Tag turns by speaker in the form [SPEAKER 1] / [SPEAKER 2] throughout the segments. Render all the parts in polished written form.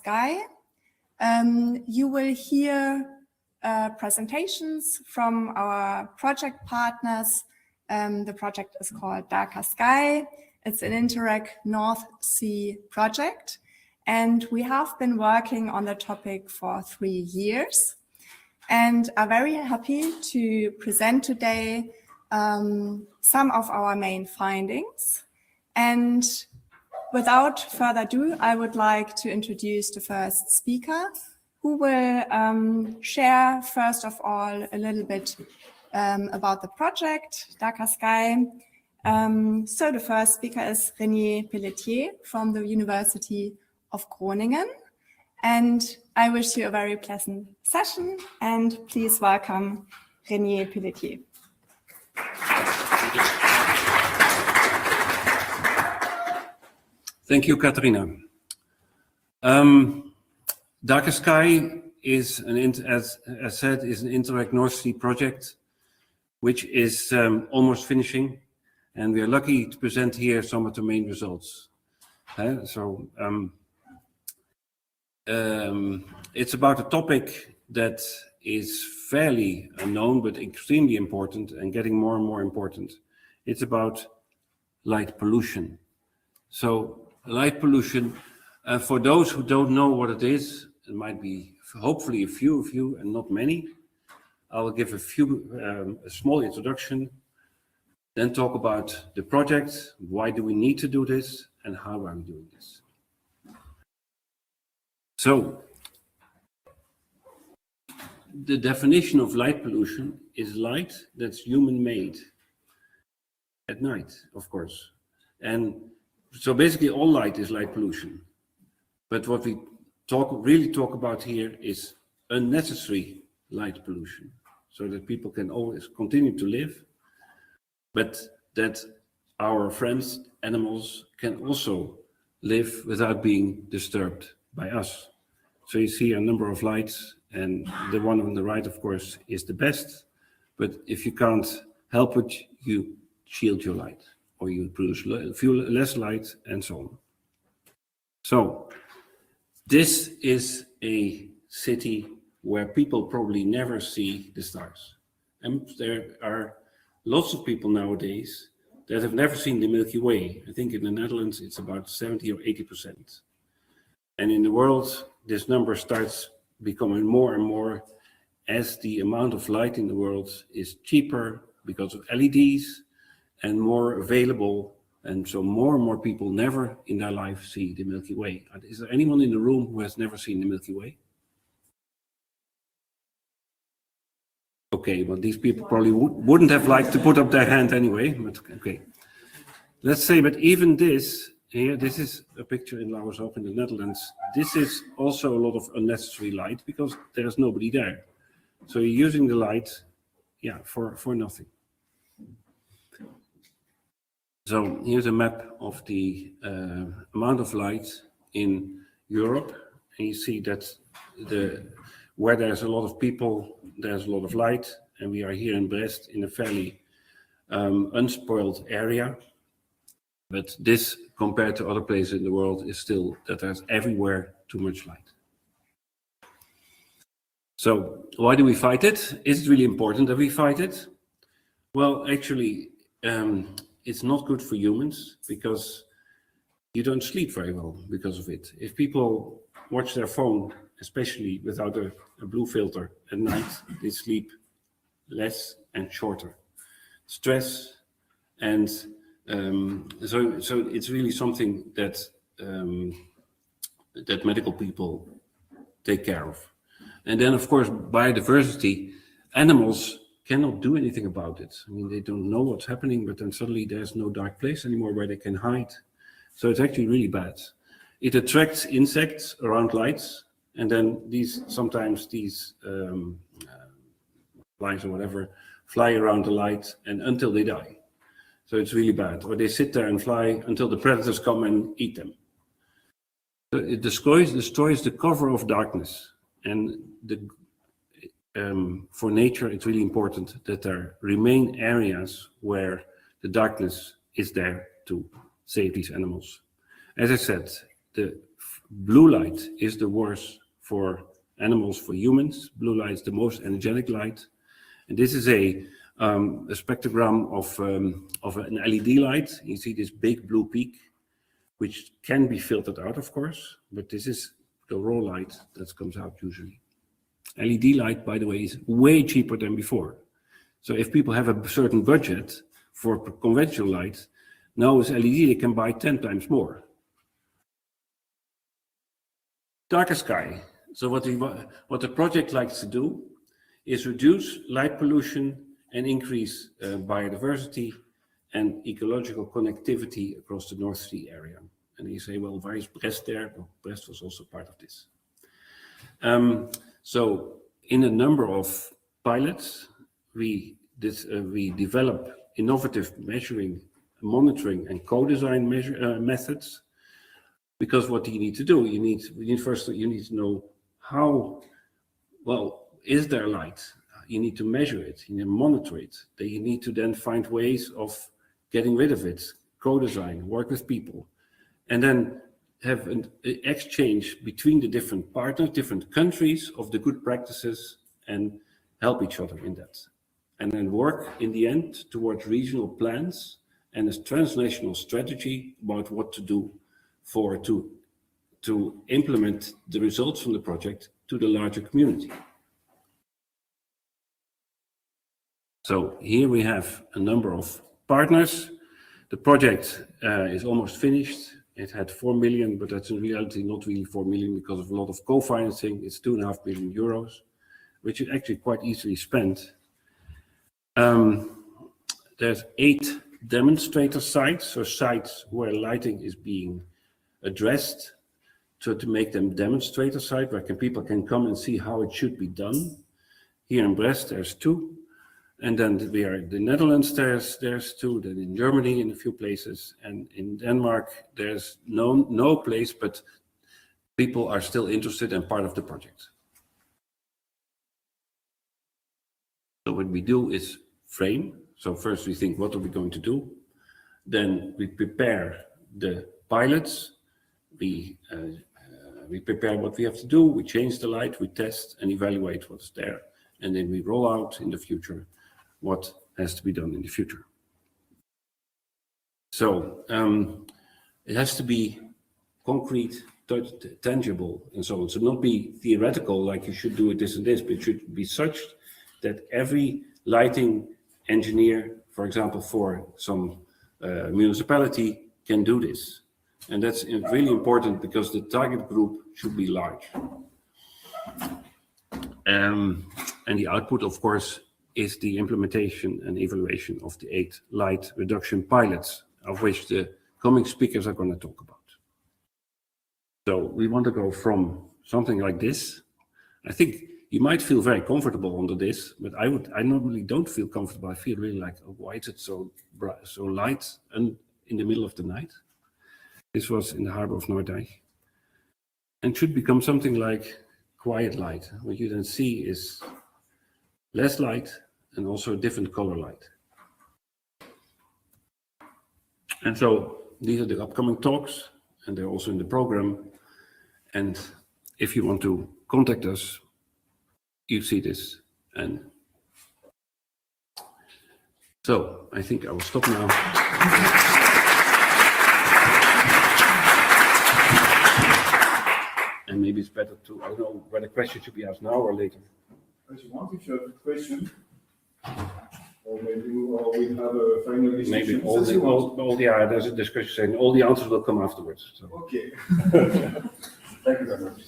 [SPEAKER 1] Sky. You will hear presentations from our project partners. The project is called Darker Sky. It's an Interreg North Sea project, and we have been working on the topic for 3 years and are very happy to present today some of our main findings. And without further ado, I would like to introduce the first speaker, who will share, first of all, a little bit about the project, Darker Sky. So the first speaker is Reynier Peletier from the University of Groningen. And I wish you a very pleasant session, and please welcome Reynier Peletier.
[SPEAKER 2] Thank you, Katarina. Darker Sky is, as said, is an Interreg North Sea project, which is almost finishing, and we are lucky to present here some of the main results. It's about a topic that is fairly unknown, but extremely important and getting more and more important. It's about light pollution. So light pollution, for those who don't know what it is, it might be hopefully a few of you and not many. I will give a small introduction, then talk about the project, why do we need to do this, and how are we doing this. So, the definition of light pollution is light that's human-made at night, of course. And so basically all light is light pollution. But what we really talk about here is unnecessary light pollution, so that people can always continue to live, but that our friends, animals, can also live without being disturbed by us. So you see a number of lights, and the one on the right, of course, is the best. But if you can't help it, you shield your light, or you produce less light, and so on. So this is a city where people probably never see the stars. And there are lots of people nowadays that have never seen the Milky Way. I think in the Netherlands, it's about 70 or 80%. And in the world, this number starts becoming more and more as the amount of light in the world is cheaper because of LEDs and more available. And so more and more people never in their life see the Milky Way. Is there anyone in the room who has never seen the Milky Way? Okay, well, these people probably wouldn't have liked to put up their hand anyway, but okay. Let's say, but even this, here, this is a picture in Lauwershoek in the Netherlands. This is also a lot of unnecessary light because there's nobody there. So you're using the light, yeah, for nothing. So here's a map of the amount of light in Europe. And you see that where there's a lot of people, there's a lot of light. And we are here in Brest in a fairly unspoiled area. But this, compared to other places in the world, is still that there's everywhere too much light. So why do we fight it? Is it really important that we fight it? Well, actually, it's not good for humans because you don't sleep very well because of it. If people watch their phone, especially without a blue filter at night, they sleep less and shorter. Stress and so it's really something that that medical people take care of. And then, of course, biodiversity, animals cannot do anything about it. I mean, they don't know what's happening, but then suddenly there's no dark place anymore where they can hide. So it's actually really bad. It attracts insects around lights, and then sometimes these flies or whatever fly around the light and until they die. So it's really bad. Or they sit there and fly until the predators come and eat them. So it destroys the cover of darkness. And for nature, it's really important that there remain areas where the darkness is there to save these animals. As I said, the blue light is the worst for animals, for humans. Blue light is the most energetic light. And this is a spectrogram of an LED light. You see this big blue peak, which can be filtered out, of course, but this is the raw light that comes out usually. LED light, by the way, is way cheaper than before. So if people have a certain budget for conventional light, now with LED they can buy 10 times more. Darker sky. So what the project likes to do is reduce light pollution and increase biodiversity and ecological connectivity across the North Sea area. And you say, well, why is Brest there? Well, Brest was also part of this. So in a number of pilots, we develop innovative measuring, monitoring, and co-design methods. Because what do you need to do? You need to know how well is there light. You need to measure it. You need to monitor it. Then you need to then find ways of getting rid of it. Co-design, work with people, and then have an exchange between the different partners, different countries of the good practices, and help each other in that. And then work in the end towards regional plans and a transnational strategy about what to do to implement the results from the project to the larger community. So here we have a number of partners. The project is almost finished. It had 4 million, but that's in reality not really 4 million because of a lot of co-financing. It's 2.5 billion euros, which is actually quite easily spent. There's 8 demonstrator sites, or sites where lighting is being addressed to make them demonstrator site where people can come and see how it should be done. Here in Brest, there's 2. And then we are in the Netherlands, there's 2, then in Germany in a few places, and in Denmark, there's no place, but people are still interested and part of the project. So what we do is frame. So first we think, what are we going to do? Then we prepare the pilots. We prepare what we have to do. We change the light, we test and evaluate what's there. And then we roll out in the future what has to be done in the future. So it has to be concrete, tangible, and so on. So not be theoretical, like you should do it this and this, but it should be such that every lighting engineer, for example, for some municipality, can do this. And that's really important because the target group should be large. And the output, of course, is the implementation and evaluation of the 8 light reduction pilots, of which the coming speakers are going to talk about. So we want to go from something like this. I think you might feel very comfortable under this, but I normally don't feel comfortable. I feel really like, oh, why is it so bright, so light and in the middle of the night? This was in the harbor of Noordwijk, and should become something like quiet light. What you then see is less light and also a different color light. And so these are the upcoming talks, and they're also in the program. And if you want to contact us, you see this. And so I think I will stop now. And maybe it's better to, I don't know whether the question should be asked now or later.
[SPEAKER 3] As you want, if you have a question, or maybe we have a final discussion.
[SPEAKER 2] Maybe there's a discussion saying all the answers will come afterwards. So.
[SPEAKER 3] Okay. Thank you very much.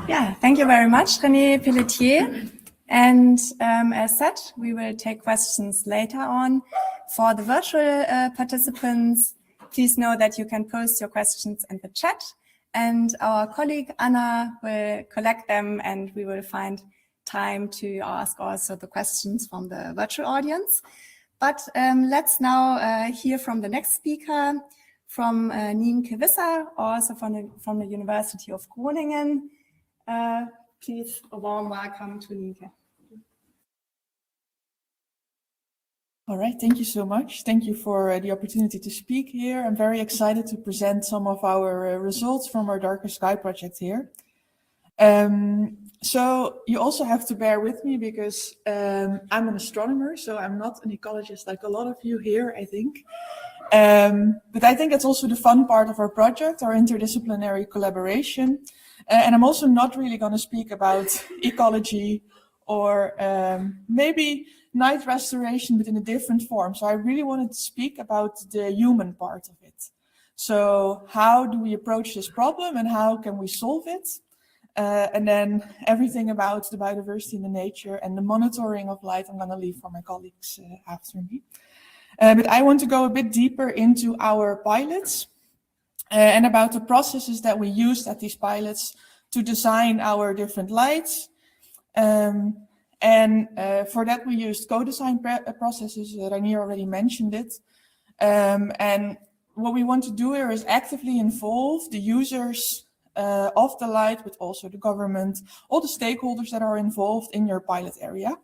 [SPEAKER 1] Yeah, thank you very much, Reynier Peletier. And as said, we will take questions later on. For the virtual participants, please know that you can post your questions in the chat, and our colleague Anna will collect them, and we will find time to ask also the questions from the virtual audience. But let's now hear from the next speaker, from Nynke Visser, also from the University of Groningen. Please, a warm welcome to Nynke.
[SPEAKER 4] All right, thank you so much. Thank you for the opportunity to speak here. I'm very excited to present some of our results from our Darker Sky project here. So you also have to bear with me because I'm an astronomer, so I'm not an ecologist like a lot of you here, I think. But I think it's also the fun part of our project, our interdisciplinary collaboration. And I'm also not really going to speak about ecology or maybe night restoration, but in a different form. So I really wanted to speak about the human part of it. So how do we approach this problem and how can we solve it? And then everything about the biodiversity in the nature and the monitoring of light, I'm going to leave for my colleagues after me. But I want to go a bit deeper into our pilots and about the processes that we used at these pilots to design our different lights. For that, we used co-design processes. Reynier already mentioned it. And what we want to do here is actively involve the users of the light, but also the government, all the stakeholders that are involved in your pilot area.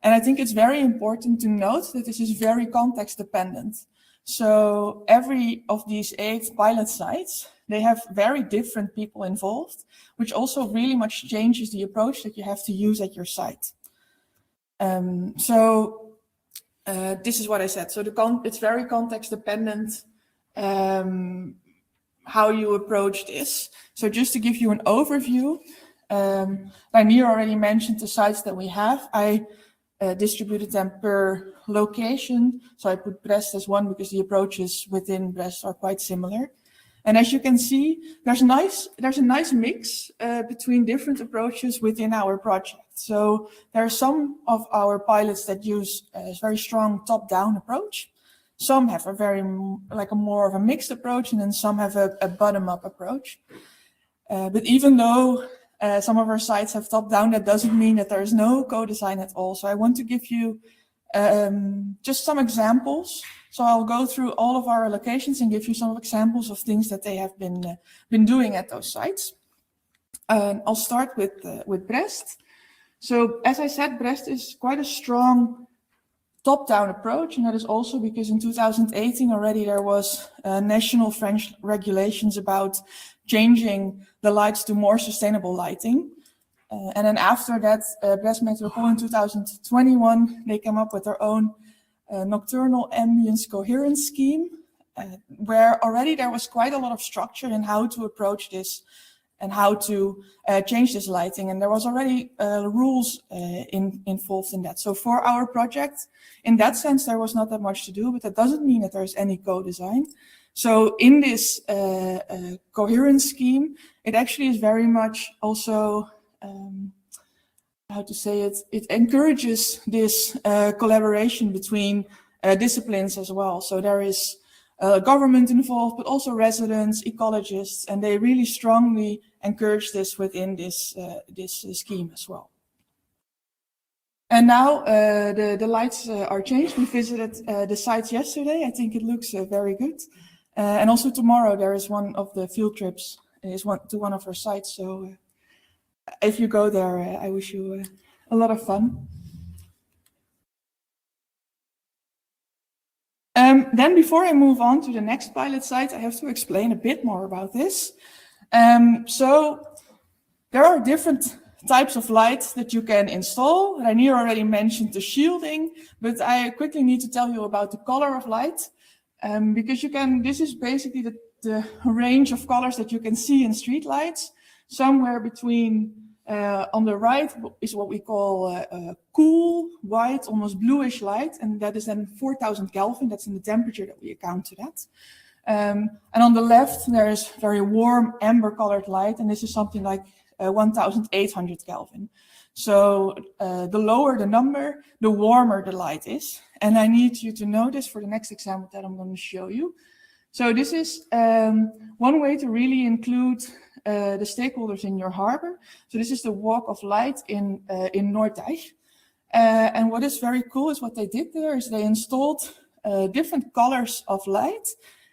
[SPEAKER 4] And I think it's very important to note that this is very context dependent. So every of these 8 pilot sites, they have very different people involved, which also really much changes the approach that you have to use at your site. This is what I said. So it's very context dependent how you approach this. So just to give you an overview, Reynier already mentioned the sites that we have. I distributed them per location. So I put Brest as one because the approaches within Brest are quite similar. And as you can see, there's a nice mix between different approaches within our project. So there are some of our pilots that use a very strong top-down approach. Some have a more of a mixed approach, and then some have a bottom-up approach. But even though some of our sites have top-down, that doesn't mean that there is no co-design at all. So I want to give you just some examples. So I'll go through all of our locations and give you some examples of things that they have been doing at those sites. I'll start with Brest. So as I said, Brest is quite a strong top-down approach, and that is also because in 2018 already there was national French regulations about changing the lights to more sustainable lighting. And then after that, Brest Metropole in 2021, they came up with their own nocturnal ambience coherence scheme, where already there was quite a lot of structure in how to approach this and how to change this lighting. And there was already rules involved in that. So for our project, in that sense, there was not that much to do, but that doesn't mean that there's any co-design. So in this coherence scheme, it actually is very much also, how to say it, it encourages this collaboration between disciplines as well. So there is government involved, but also residents, ecologists, and they really strongly encourage this within this scheme as well. And now the lights are changed. We visited the sites yesterday. I think it looks very good. And also tomorrow there is one of the field trips to one of our sites. So if you go there, I wish you a lot of fun. Then before I move on to the next pilot site, I have to explain a bit more about this. So there are different types of lights that you can install. Reynier already mentioned the shielding, but I quickly need to tell you about the color of light. Because this is basically the range of colors that you can see in street lights. Somewhere between, on the right is what we call cool, white, almost bluish light. And that is then 4000 Kelvin. That's in the temperature that we account to that. And on the left, there is very warm amber colored light. And this is something like 1800 Kelvin. So the lower the number, the warmer the light is. And I need you to know this for the next example that I'm going to show you. So this is one way to really include the stakeholders in your harbor. So this is the Walk of Light in Noorddijk. And what is very cool is what they did there is they installed different colors of light.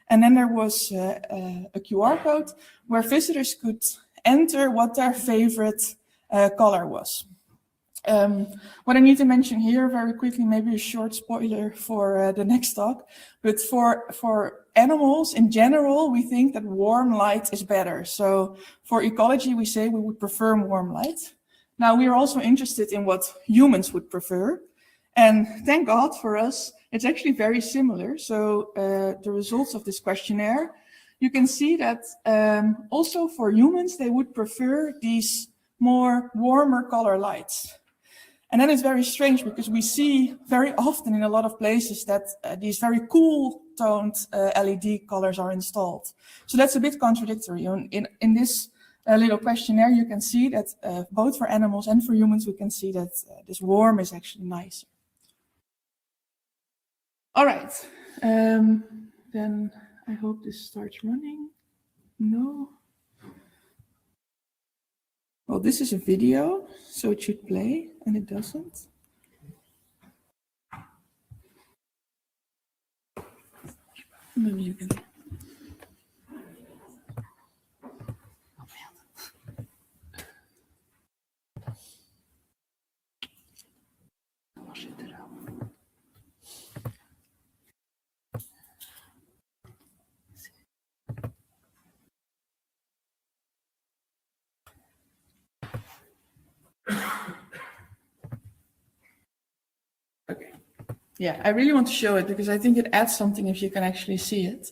[SPEAKER 4] And then there was a QR code where visitors could enter what their favorite color was. What I need to mention here very quickly, maybe a short spoiler for the next talk, but for animals in general, we think that warm light is better. So for ecology, we say we would prefer warm light. Now we are also interested in what humans would prefer. And thank God for us, it's actually very similar. So the results of this questionnaire, you can see that also for humans, they would prefer these more warmer color lights. And then it's very strange because we see very often in a lot of places that these very cool toned LED colors are installed. So that's a bit contradictory. In this little questionnaire, you can see that both for animals and for humans, we can see that this warm is actually nicer. All right, then I hope this starts running. No. Well, this is a video, so it should play, and it doesn't. Maybe you can. Okay. Yeah, I really want to show it because I think it adds something if you can actually see it.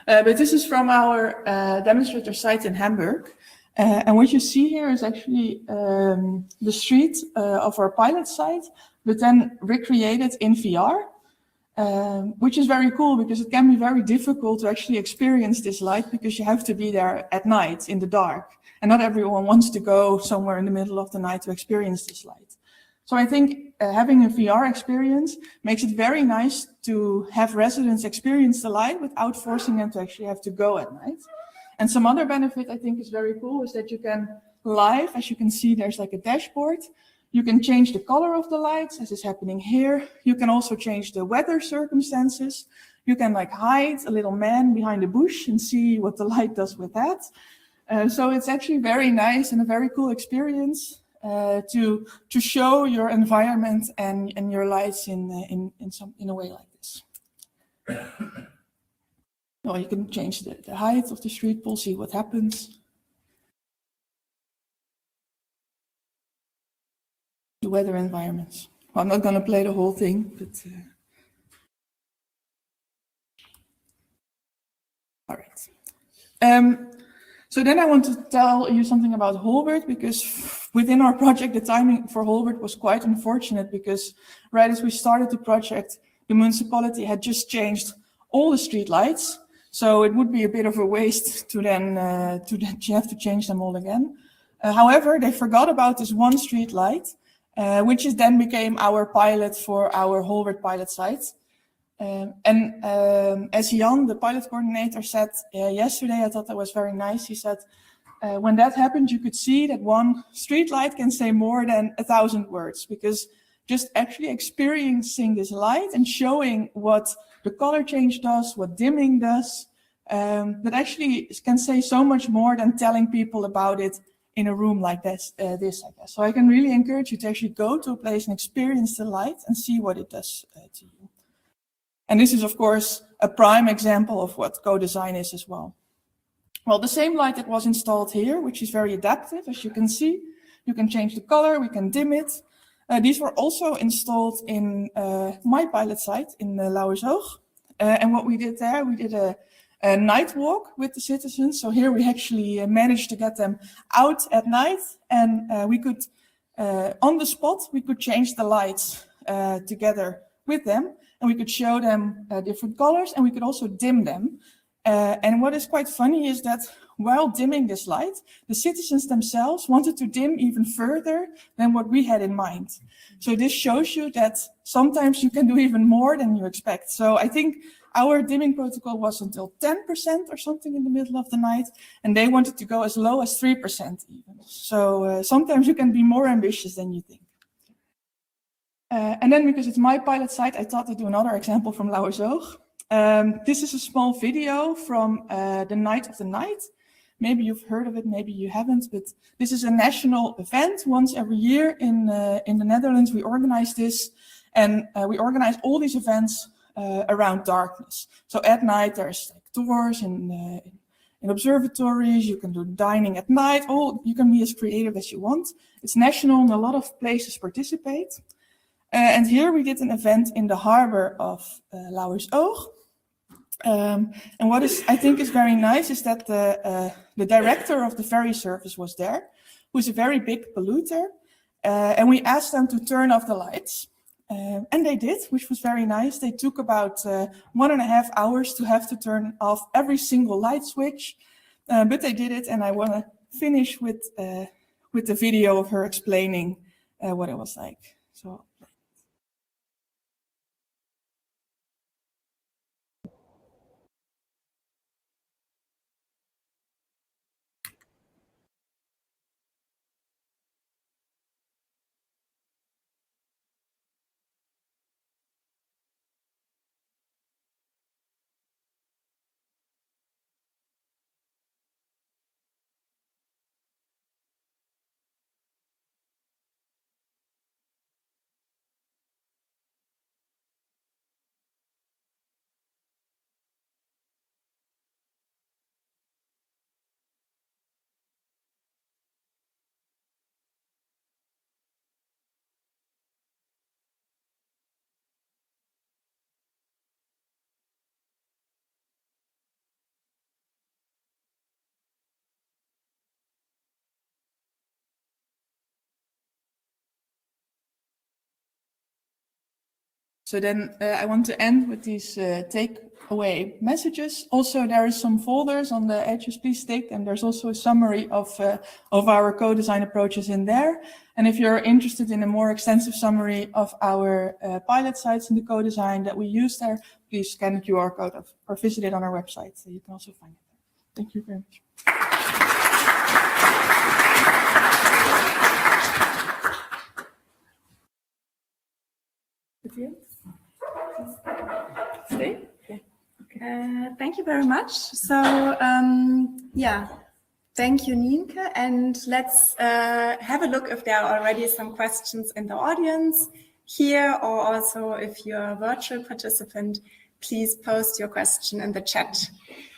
[SPEAKER 4] But this is from our demonstrator site in Hamburg. And what you see here is actually the street of our pilot site, but then recreated in VR, which is very cool because it can be very difficult to actually experience this light because you have to be there at night in the dark. And not everyone wants to go somewhere in the middle of the night to experience this light. So I think having a VR experience makes it very nice to have residents experience the light without forcing them to actually have to go at night. And some other benefit I think is very cool is that you can live, as you can see, there's like a dashboard. You can change the color of the lights as is happening here. You can also change the weather circumstances. You can like hide a little man behind a bush and see what the light does with that. So it's actually very nice and a very cool experience. To show your environment and your lights in a way like this. Well, you can change the height of the street pole, see what happens. The weather environments. Well, I'm not going to play the whole thing, but all right. So then I want to tell you something about Holbert, because within our project, the timing for Holbert was quite unfortunate because right as we started the project, the municipality had just changed all the street lights. So it would be a bit of a waste to then you have to change them all again. However, they forgot about this one street light, which then became our pilot for our Holbert pilot site. As Yoann, the pilot coordinator, said yesterday, I thought that was very nice. He said, when that happened, you could see that one street light can say more than 1,000 words, because just actually experiencing this light and showing what the color change does, what dimming does, that actually can say so much more than telling people about it in a room like this, I guess. So I can really encourage you to actually go to a place and experience the light and see what it does to you. And this is, of course, a prime example of what co-design is as well. Well, the same light that was installed here, which is very adaptive, as you can see. You can change the color, we can dim it. These were also installed in my pilot site in Lauwershoog. And what we did there, we did a night walk with the citizens. So here we actually managed to get them out at night. And we could, on the spot, we could change the lights together with them. And we could show them different colors, and we could also dim them. And what is quite funny is that while dimming this light, the citizens themselves wanted to dim even further than what we had in mind. So this shows you that sometimes you can do even more than you expect. So I think Our dimming protocol was until 10% or something in the middle of the night, and they wanted to go as low as 3% even. So sometimes you can be more ambitious than you think. And then because it's my pilot site, I thought I'd do another example from Lauwersoog. This is a small video from the Night of the Night. Maybe you've heard of it, maybe you haven't, but this is a national event once every year in the Netherlands. We organize this, and we organize all these events around darkness. So at night there's like tours in observatories. You can do dining at night. You can be as creative as you want. It's national, and a lot of places participate. And here we did an event in the harbor of Lauwersoog. And what I think is very nice is that the director of the ferry service was there, who's a very big polluter. And we asked them to turn off the lights. And they did, which was very nice. They took about 1.5 hours to have to turn off every single light switch. But they did it, and I want to finish with the video of her explaining what it was like. So. So then I want to end with these takeaway messages. Also, there is some folders on the edges, please take them. There's also a summary of our co-design approaches in there. And if you're interested in a more extensive summary of our pilot sites in the co-design that we use there, please scan the QR code or visit it on our website. So you can also find it there. Thank you very much.
[SPEAKER 1] Stay? Okay. Thank you very much. So, yeah, thank you, Nynke. And let's have a look if there are already some questions in the audience here, or also if you're a virtual participant, please post your question in the chat.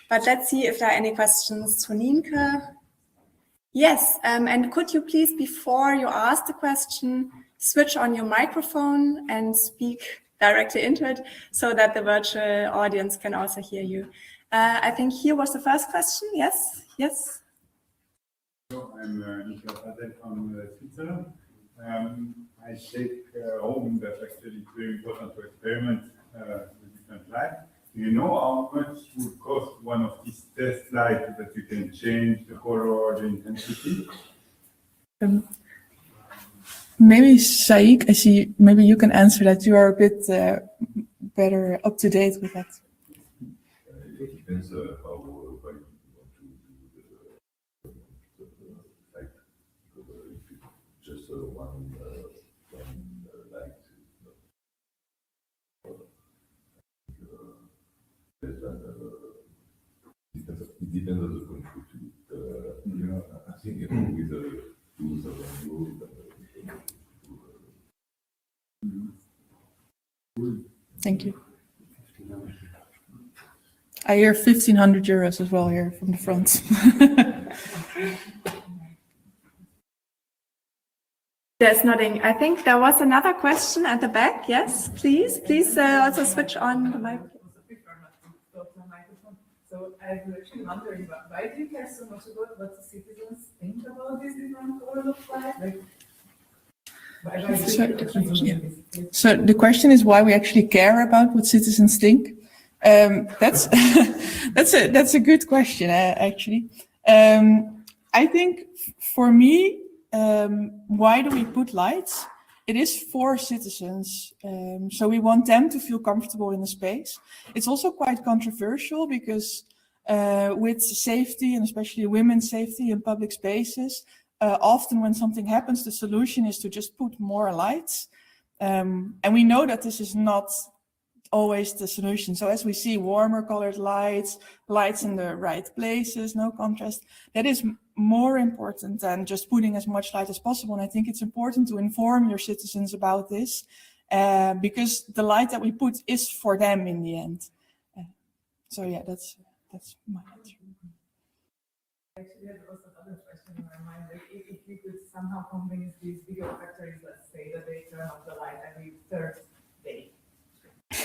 [SPEAKER 1] But let's see if there are any questions to Nynke. Yes, and could you please, before you ask the question, switch on your microphone and speak directly into it so that the virtual audience can also hear you. I think here was the first question. Yes, yes.
[SPEAKER 3] So I'm Nynke Visser from Switzerland. I take home that actually it's very important to experiment with different lights. Do you know how much would cost one of these test lights that you can change the color or the intensity?
[SPEAKER 4] Maybe Saik, I see, maybe you can answer that. You are a bit better up to date with that.
[SPEAKER 5] It depends how you want to do the light. If it's just one light, it depends on the control. I think with the tools around
[SPEAKER 4] Thank you. I hear 1,500 euros as well here from the front.
[SPEAKER 1] There's nodding. I think there was another question at the back. Yes, please. Please also switch on the mic.
[SPEAKER 6] So I was actually wondering, why do you care so much about what the citizens think about this different color of light?
[SPEAKER 4] So the question is why we actually care about what citizens think. That's a good question, actually. I think for me, why do we put lights? it is for citizens. So we want them to feel comfortable in the space. It's also quite controversial because with safety, and especially women's safety in public spaces, often when something happens, the solution is to just put more lights. And we know that this is not always the solution. So as we see warmer colored lights, lights in the right places, no contrast, that is more important than just putting as much light as possible. And I think it's important to inform your citizens about this because the light that we put is for them in the end. So yeah, that's my answer.
[SPEAKER 6] Actually, there was another question in my mind. Like if you could somehow convince these bigger factories, let's say, that they turn off the light every third day,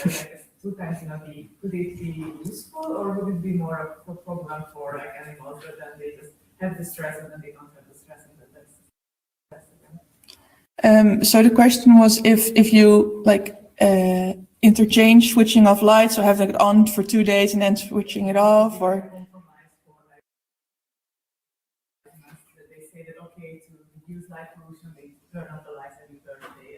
[SPEAKER 6] like 2 times in a week, could it be useful, or would it be more of a problem for like animals, but then they just have the stress and then they don't have the stress and then that's again?
[SPEAKER 4] So the question was if you like interchange switching off lights, so having it on for 2 days and then switching it off, or
[SPEAKER 6] they say that okay, to reduce light pollution, they turn on the lights every third day.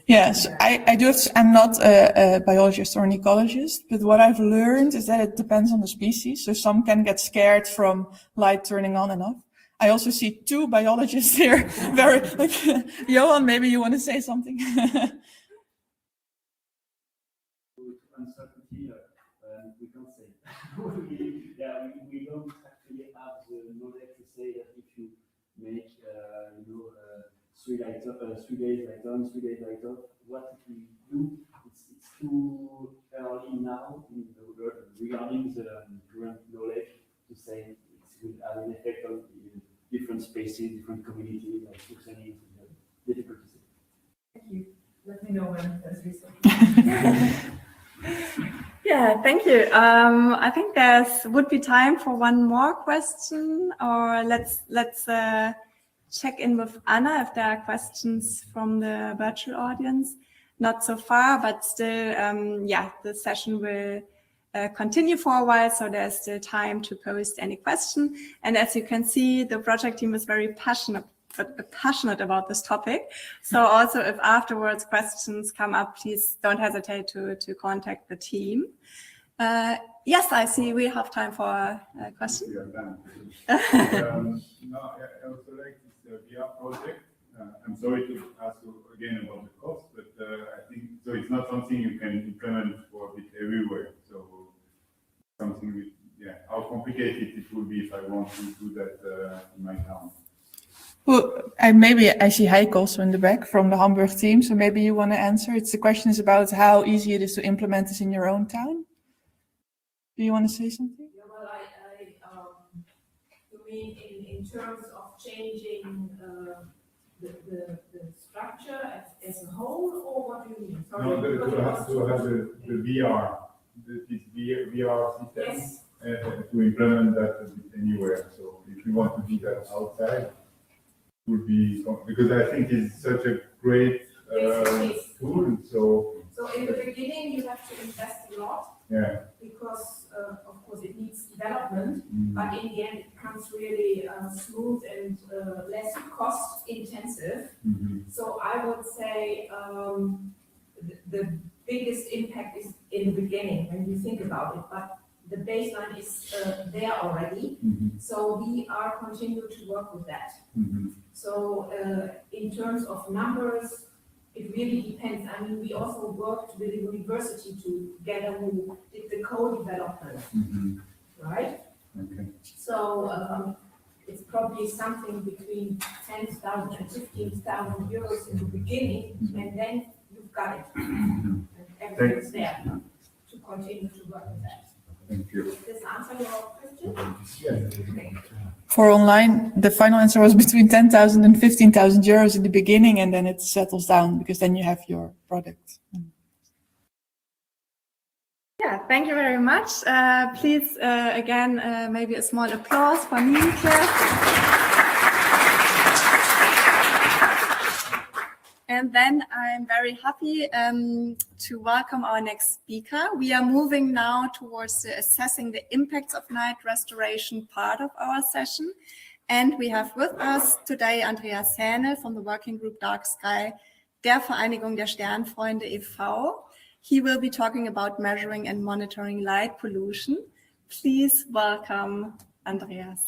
[SPEAKER 4] Yes, I do. I'm not a biologist or an ecologist, but what I've learned is that it depends on the species. So some can get scared from light turning on and off. I also see 2 biologists here. Very like Yoann, maybe you want to say something.
[SPEAKER 7] Uncertainty, we can't say. we don't actually have the knowledge to say that if you make 3 days light on, 3 days light off, what it will do. It's too early now regarding the current knowledge to say it will have an effect on different spaces, different communities, like functioning. Difficult to say.
[SPEAKER 6] Thank you. Let me know when there's research.
[SPEAKER 1] Yeah, thank you. I think would be time for one more question, or let's check in with Anna if there are questions from the virtual audience. Not so far, but still, the session will continue for a while, so there's still time to post any question. And as you can see, the project team is very passionate about this topic. So also if afterwards questions come up, please don't hesitate to contact the team. Yes, I see we have time for a question.
[SPEAKER 3] No, I also like this VR project. I'm sorry to ask you again about the cost, but I think so. It's not something you can implement for a bit everywhere. So something with, how complicated it will be if I want to do that in my town.
[SPEAKER 4] Well, I see Heike also in the back from the Hamburg team, so maybe you want to answer. The question is about how easy it is to implement this in your own town. Do you want to say something?
[SPEAKER 8] Yeah, well, you mean in terms of changing the structure as a whole, or what do you mean? Sorry,
[SPEAKER 3] no, to have the VR, this VR system,
[SPEAKER 8] yes.
[SPEAKER 3] To implement that anywhere. So if you want to do that outside, would be, because I think it's such a great tool. So
[SPEAKER 8] in the beginning you have to invest a lot, because of course it needs development, but in the end it becomes really smooth and less cost intensive. So I would say the biggest impact is in the beginning when you think about it, but the baseline is there already. So we are continuing to work with that. So in terms of numbers, it really depends. I mean, we also worked with the university together who did the co-development, right?
[SPEAKER 3] Okay.
[SPEAKER 8] So it's probably something between 10,000 and 15,000 euros in the beginning, and then you've got it. And everything's there to continue to work with that.
[SPEAKER 3] Thank you.
[SPEAKER 8] Does this answer your question?
[SPEAKER 3] Yes.
[SPEAKER 8] Okay.
[SPEAKER 4] For online, the final answer was between 10,000 and 15,000 euros in the beginning, and then it settles down because then you have your product.
[SPEAKER 1] Yeah, thank you very much. Please, again, maybe a small applause for Nynke. And then I'm very happy to welcome our next speaker. We are moving now towards the assessing the impacts of night restoration part of our session. And we have with us today Andreas Hänel from the working group Dark Sky der Vereinigung der Sternfreunde e.V. He will be talking about measuring and monitoring light pollution. Please welcome Andreas.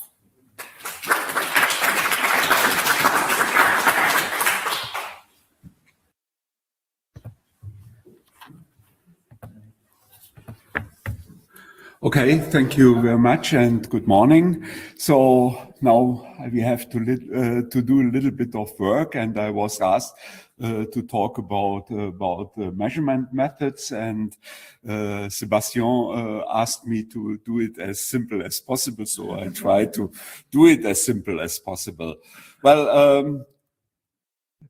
[SPEAKER 9] Okay, thank you very much and good morning. So now we have to do a little bit of work, and I was asked to talk about measurement methods, and Sébastien asked me to do it as simple as possible, so I try to do it as simple as possible. Well,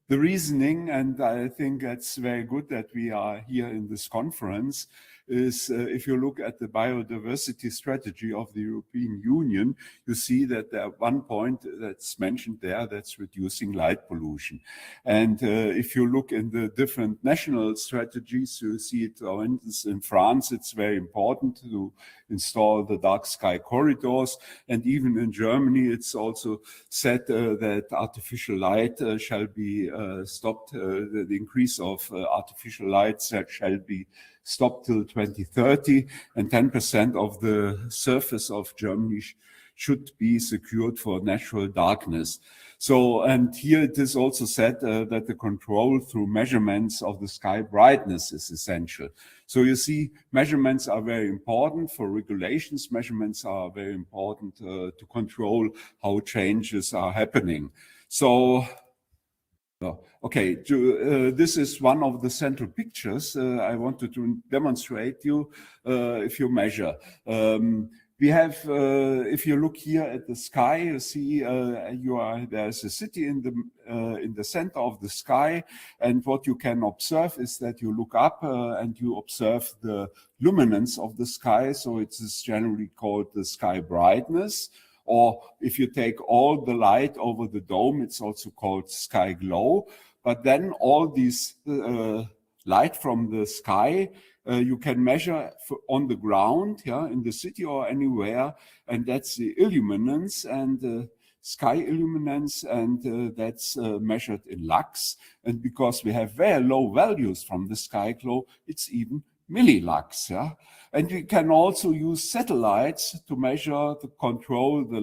[SPEAKER 9] the reasoning, and I think that's very good that we are here in this conference, is if you look at the biodiversity strategy of the European Union, you see that there one point that's mentioned there, that's reducing light pollution. And if you look in the different national strategies, you see it, for instance, in France, it's very important to install the dark sky corridors. And even in Germany, it's also said that artificial light shall be stopped, the increase of artificial light shall be stopped till 2030, and 10% of the surface of Germany should be secured for natural darkness. So, and here it is also said that the control through measurements of the sky brightness is essential. So you see, measurements are very important for regulations. Measurements are very important to control how changes are happening. So, okay, this is one of the central pictures I wanted to demonstrate you if you measure. We have, if you look here at the sky, you see there's a city in the center of the sky, and what you can observe is that you look up and you observe the luminance of the sky. So it is generally called the sky brightness. Or if you take all the light over the dome, it's also called sky glow. But then all these light from the sky, you can measure on the ground, yeah, in the city or anywhere, and that's the illuminance and sky illuminance, and that's measured in lux. And because we have very low values from the sky glow, it's even millilux, yeah. And we can also use satellites to measure, to control the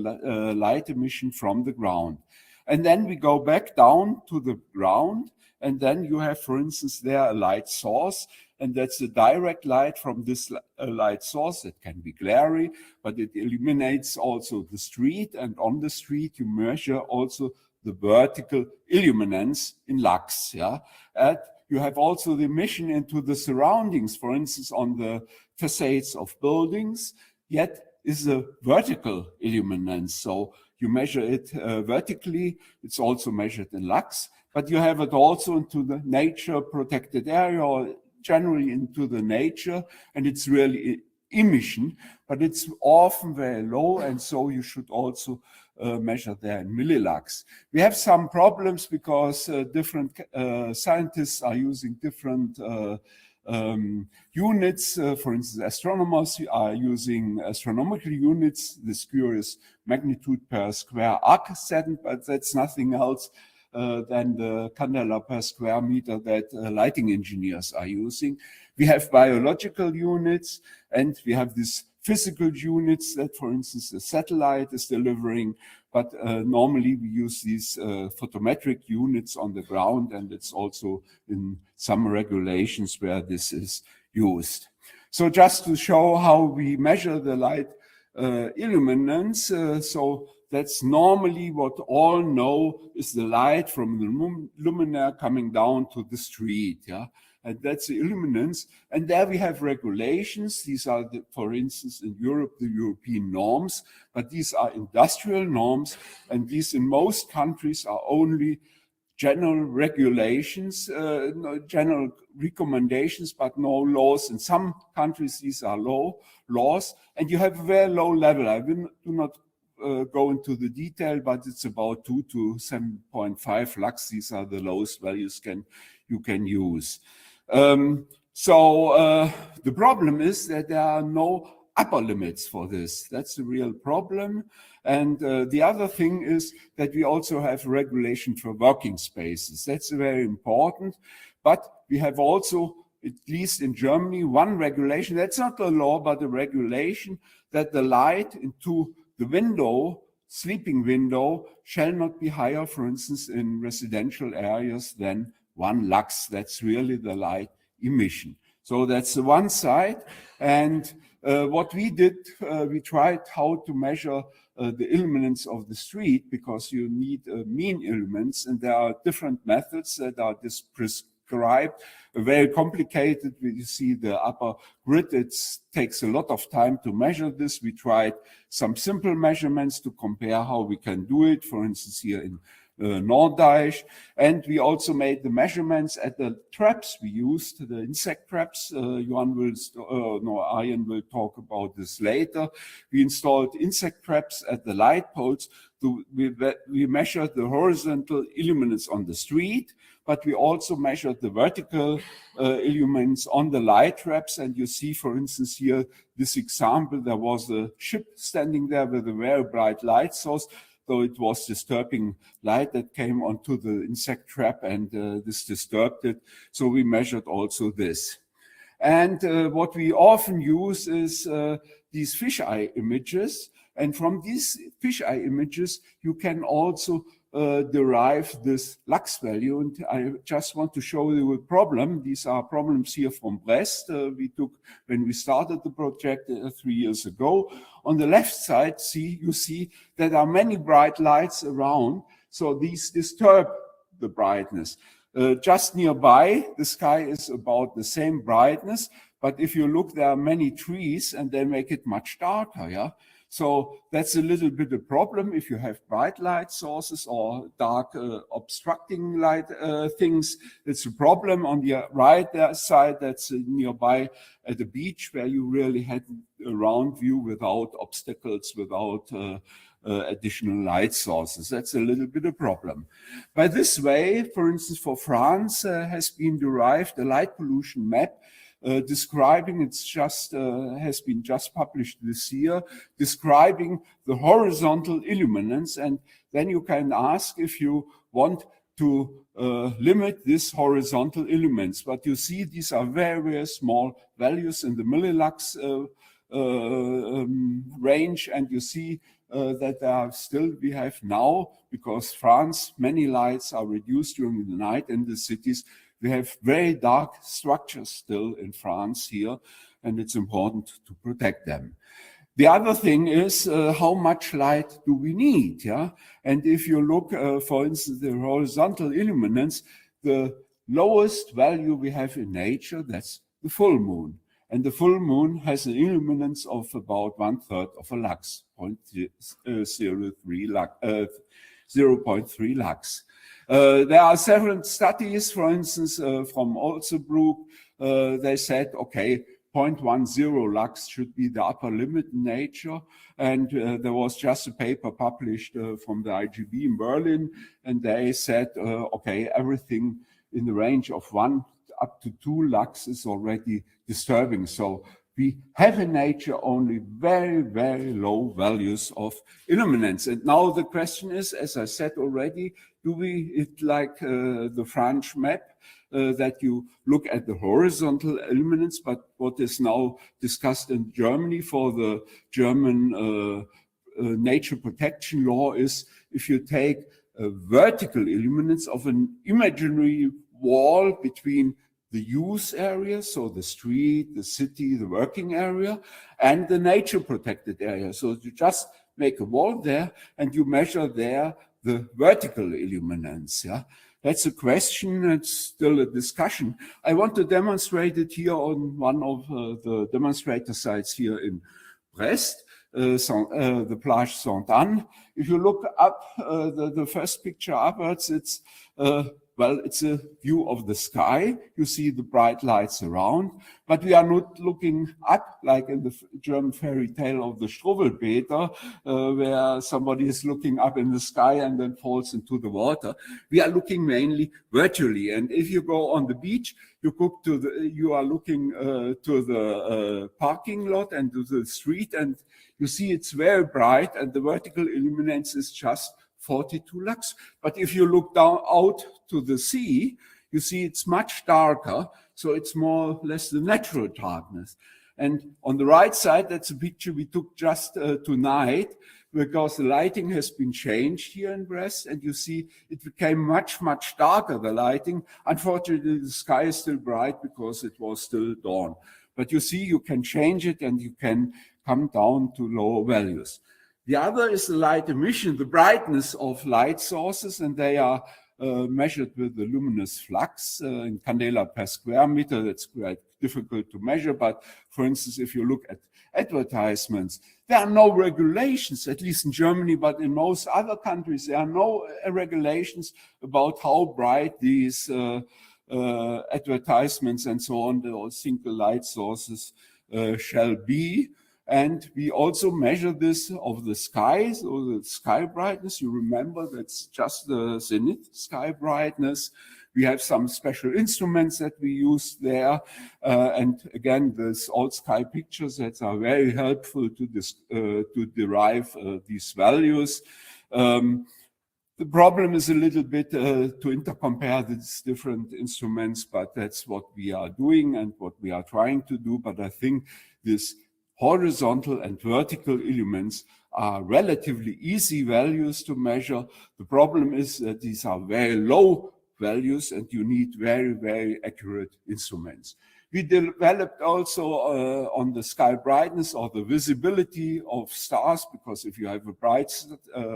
[SPEAKER 9] light emission from the ground. And then we go back down to the ground, and then you have, for instance, there a light source, and that's the direct light from this light source. It can be glary, but it illuminates also the street, and on the street you measure also the vertical illuminance in lux, yeah. And you have also the emission into the surroundings, for instance, on the facades of buildings, yet is a vertical illuminance. So you measure it vertically, it's also measured in lux, but you have it also into the nature protected area, or generally into the nature, and it's really emission, but it's often very low, and so you should also measure there in millilux. We have some problems because different scientists are using different units. For instance, astronomers are using astronomical units, this curious magnitude per square arc second, but that's nothing else than the candela per square meter that lighting engineers are using. We have biological units, and we have these physical units that, for instance, a satellite is delivering, but normally we use these photometric units on the ground, and it's also in some regulations where this is used. So just to show how we measure the light illuminance, so that's normally what all know is the light from the luminaire coming down to the street, yeah? And that's the illuminance. And there we have regulations. These are, for instance, in Europe, the European norms, but these are industrial norms. And these in most countries are only general regulations, general recommendations, but no laws. In some countries, these are laws. And you have a very low level. I do not go into the detail, but it's about 2 to 7.5 lux. These are the lowest values you can use. The problem is that there are no upper limits for this. That's the real problem. And the other thing is that we also have regulation for working spaces. That's very important. But we have also, at least in Germany, one regulation. That's not a law, but a regulation that the light into the window, sleeping window, shall not be higher, for instance, in residential areas than 1 lux. That's really the light emission. So that's the one side. And what we did, we tried how to measure the illuminance of the street, because you need mean illuminance, and there are different methods that are prescribed. Very complicated. You see the upper grid. It takes a lot of time to measure this. We tried some simple measurements to compare how we can do it, for instance, here in Norddeich. And we also made the measurements at the traps we used, the insect traps. Arjen will talk about this later. We installed insect traps at the light poles. We measured the horizontal illuminance on the street, but we also measured the vertical illuminance on the light traps. And you see, for instance, here, this example, there was a ship standing there with a very bright light source. So it was disturbing light that came onto the insect trap, and this disturbed it. So we measured also this. And what we often use is these fisheye images. And from these fisheye images, you can also derive this lux value. And I just want to show you a problem. These are problems here from Brest. We took when we started the project 3 years ago. On the left side, you see that there are many bright lights around. So these disturb the brightness. Just nearby, the sky is about the same brightness. But if you look, there are many trees and they make it much darker. Yeah. So that's a little bit a problem if you have bright light sources or dark obstructing light things. It's a problem. On the right side, that's nearby at the beach, where you really had a round view without obstacles, without additional light sources. That's a little bit a problem. By this way, for instance, for France has been derived a light pollution map describing, it's just has been just published this year, describing the horizontal illuminance. And then you can ask if you want to limit this horizontal illuminance. But you see, these are very, very small values in the millilux range. And you see that there are still, we have now, because France, many lights are reduced during the night in the cities. We have very dark structures still in France here, and it's important to protect them. The other thing is how much light do we need? Yeah, and if you look, for instance, the horizontal illuminance, the lowest value we have in nature, that's the full moon. And the full moon has an illuminance of about 1/3 of a lux, 0.03 lux. There are several studies, for instance, from Olsebrook. They said, okay, 0.10 lux should be the upper limit in nature. And there was just a paper published from the IGB in Berlin, and they said, okay, everything in the range of 1 up to 2 lux is already disturbing. So we have in nature only very, very low values of illuminance. And now the question is, as I said already, do we, like the French map, that you look at the horizontal illuminance, but what is now discussed in Germany for the German nature protection law is if you take a vertical illuminance of an imaginary wall between the use area, so the street, the city, the working area, and the nature protected area. So you just make a wall there and you measure there the vertical illuminance. Yeah, that's a question. It's still a discussion. I want to demonstrate it here on one of the demonstrator sites here in Brest, the Plage Sainte-Anne. If you look up the first picture upwards, it's well, it's a view of the sky. You see the bright lights around, but we are not looking up like in the German fairy tale of the Struwwelpeter, where somebody is looking up in the sky and then falls into the water. We are looking mainly virtually. And if you go on the beach, you are looking to the parking lot and to the street, and you see it's very bright, and the vertical illuminance is just 42 lux. But if you look down out to the sea, you see it's much darker. So it's more or less the natural darkness. And on the right side, that's a picture we took just tonight, because the lighting has been changed here in Brest, and you see it became much, much darker, the lighting. Unfortunately, the sky is still bright because it was still dawn. But you see, you can change it and you can come down to lower values. The other is the light emission, the brightness of light sources, and they are measured with the luminous flux in candela per square meter. That's quite difficult to measure, but for instance, if you look at advertisements, there are no regulations, at least in Germany, but in most other countries, there are no regulations about how bright these advertisements and so on, the single light sources shall be. And we also measure this of the sky, so the sky brightness. You remember that's just the zenith sky brightness. We have some special instruments that we use there. And again, there's all sky pictures that are very helpful to derive these values. The problem is a little bit to intercompare these different instruments, but that's what we are doing and what we are trying to do. But I think this horizontal and vertical elements are relatively easy values to measure. The problem is that these are very low values and you need very, very accurate instruments. We developed also on the sky brightness or the visibility of stars, because if you have a bright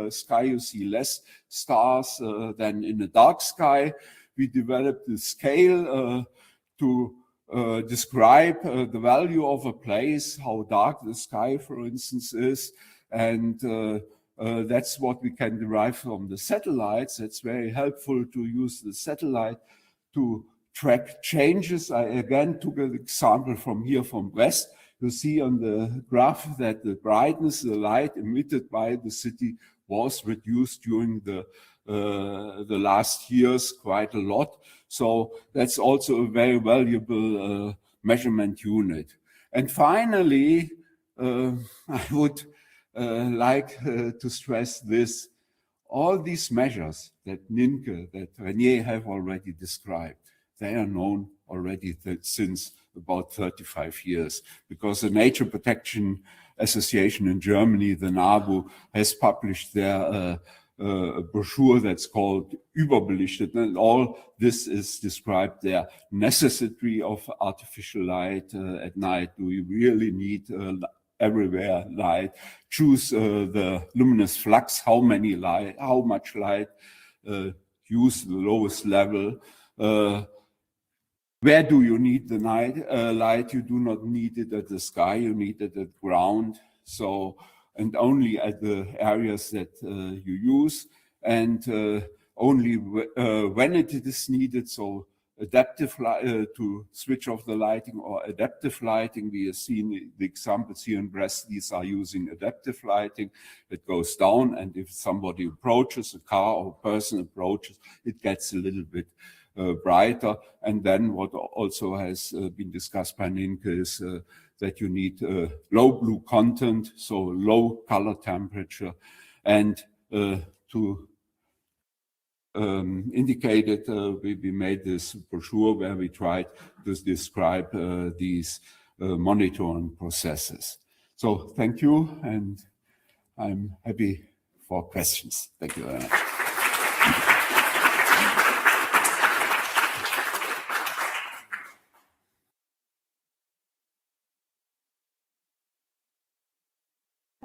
[SPEAKER 9] sky, you see less stars than in a dark sky. We developed the scale to describe the value of a place, how dark the sky, for instance, is. And that's what we can derive from the satellites. It's very helpful to use the satellite to track changes. I again took an example from Brest. You see on the graph that the brightness, the light emitted by the city was reduced during the last years quite a lot. So that's also a very valuable measurement unit. And finally, I would like to stress this. All these measures that Nynke, that Reynier have already described, they are known already since about 35 years, because the Nature Protection Association in Germany, the NABU, has published their a brochure that's called Überbelichtet, and all this is described there. Necessity of artificial light at night. Do you really need everywhere light? Choose the luminous flux, how much light, use the lowest level. Where do you need the light? You do not need it at the sky, you need it at ground. So, and only at the areas that you use, and only when it is needed. So adaptive to switch off the lighting or adaptive lighting. We have seen the examples here in Brest. These are using adaptive lighting. It goes down, and if somebody approaches, a car or a person approaches, it gets a little bit brighter. And then what also has been discussed by Nynke is that you need low blue content, so low color temperature. And to indicate it, we made this brochure where we tried to describe these monitoring processes. So thank you, and I'm happy for questions. Thank you very much.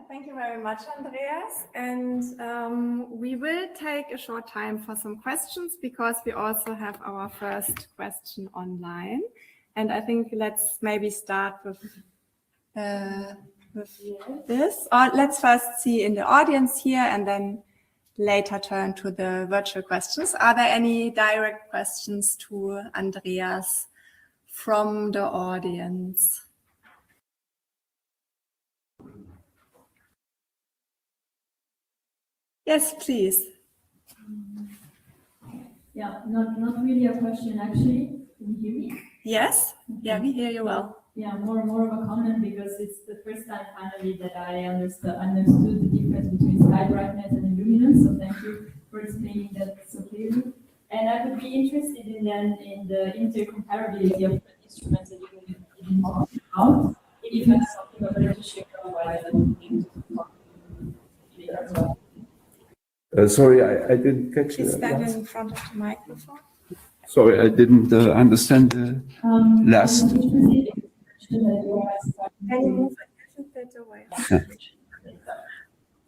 [SPEAKER 1] Thank you very much, Andreas. And we will take a short time for some questions, because we also have our first question online. And I think let's maybe start with this. Or let's first see in the audience here, and then later turn to the virtual questions. Are there any direct questions to Andreas from the audience? Yes, please.
[SPEAKER 10] Yeah, not really a question actually. Can you hear me?
[SPEAKER 1] Yes, yeah, we hear you well.
[SPEAKER 10] Yeah, more of a comment because it's the first time finally that I understood the difference between sky brightness and illuminance. So thank you for explaining that so clearly. And I would be interested in the intercomparability of the instruments that you didn't talk about. If you have something about to share, otherwise I would need to talk as well.
[SPEAKER 9] Sorry, I didn't catch
[SPEAKER 1] Please
[SPEAKER 9] that.
[SPEAKER 1] stand in front of the microphone.
[SPEAKER 9] Sorry, I didn't understand the last.
[SPEAKER 10] Can
[SPEAKER 1] you move a little bit away?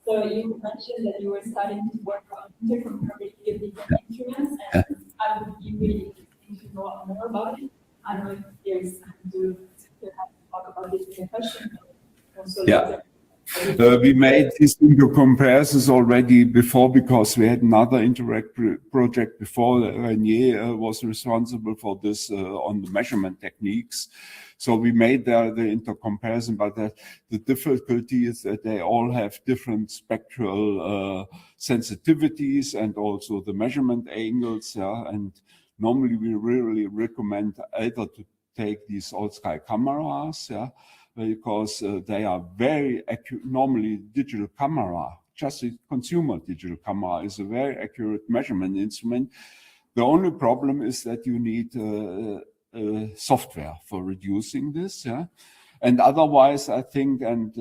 [SPEAKER 10] So you mentioned that you were starting to work on intercomparability of different instruments, and I would be really interested to know more about it. I don't know if there's time to talk about this in a question.
[SPEAKER 9] Yeah. We made these comparisons already before because we had another Interact project before. Reynier was responsible for this on the measurement techniques. So we made the intercomparison, but the difficulty is that they all have different spectral sensitivities and also the measurement angles. Yeah? And normally we really recommend either to take these all-sky cameras, yeah, because they are very accurate. Normally digital camera, just a consumer digital camera, is a very accurate measurement instrument. The only problem is that you need software for reducing this, yeah. And otherwise, I think, and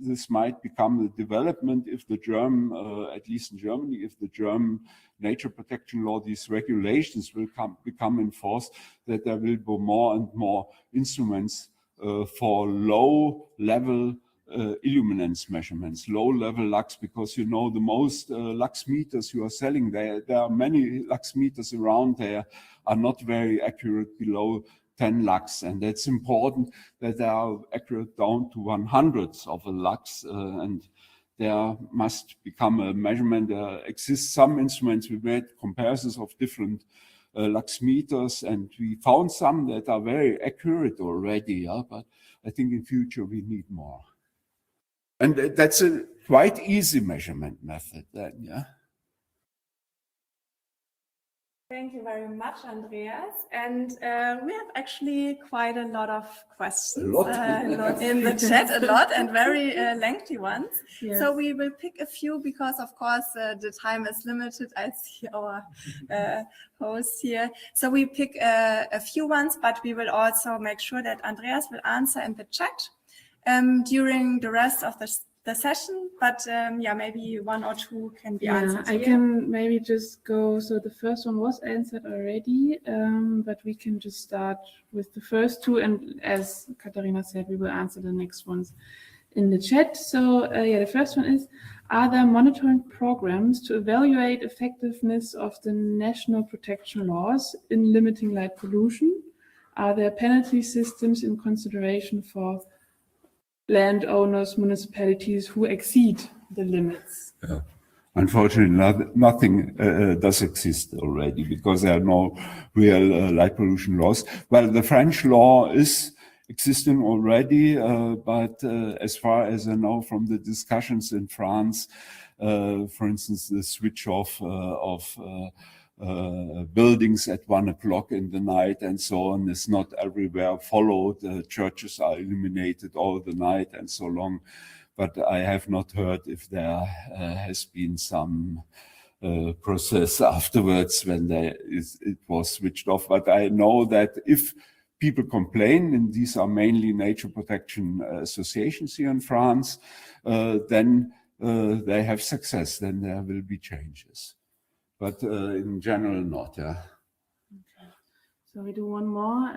[SPEAKER 9] this might become the development if the German, at least in Germany, if the German nature protection law, these regulations will become enforced, that there will be more and more instruments for low-level illuminance measurements, low-level lux, because you know the most lux meters you are selling, there are many lux meters around there are not very accurate below 10 lux, and that's important that they are accurate down to 100ths of a lux, and there must become a measurement. There exists some instruments, we made comparisons of different lux meters, and we found some that are very accurate already, yeah? But I think in future we need more. And that's a quite easy measurement method then, yeah.
[SPEAKER 1] Thank you very much, Andreas. And we have actually quite a lot of questions in the chat, a lot and very lengthy ones. Yes. So we will pick a few because, of course, the time is limited. I see our host here. So we pick a few ones, but we will also make sure that Andreas will answer in the chat during the rest of the session, but yeah, maybe one or two can be answered here.
[SPEAKER 11] I can maybe just go, so the first one was answered already, but we can just start with the first two, and as Katharina said, we will answer the next ones in the chat. So yeah, the first one is, are there monitoring programs to evaluate effectiveness of the national protection laws in limiting light pollution? Are there penalty systems in consideration for landowners, municipalities who exceed the limits?
[SPEAKER 9] Yeah. Unfortunately, nothing does exist already because there are no real light pollution laws. Well, the French law is existing already, but as far as I know from the discussions in France, for instance, the switch off of buildings at 1 o'clock in the night and so on is not everywhere followed. Churches are illuminated all the night and so long, but I have not heard if there has been some process afterwards when it was switched off. But I know that if people complain, and these are mainly nature protection associations here in France, then they have success, then there will be changes. But in general, not, yeah.
[SPEAKER 11] Okay. So we do one more.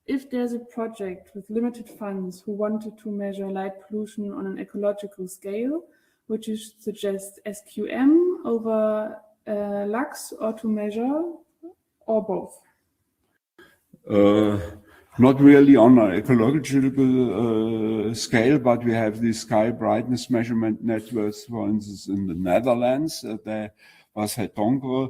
[SPEAKER 11] If there's a project with limited funds who wanted to measure light pollution on an ecological scale, would you suggest SQM over lux, or to measure, or both?
[SPEAKER 9] not really on an ecological scale, but we have these sky brightness measurement networks, for instance, in the Netherlands. There was Het Donkere,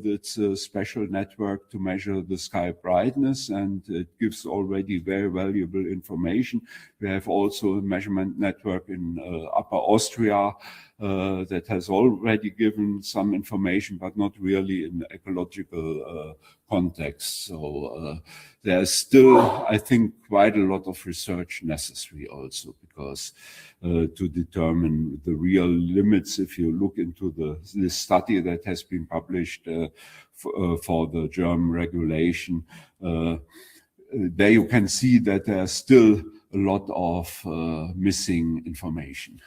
[SPEAKER 9] that's a special network to measure the sky brightness, and it gives already very valuable information. We have also a measurement network in Upper Austria that has already given some information, but not really in ecological context. So there's still, I think, quite a lot of research necessary also, because to determine the real limits, if you look into this study that has been published for the German regulation, there you can see that there's still a lot of missing information.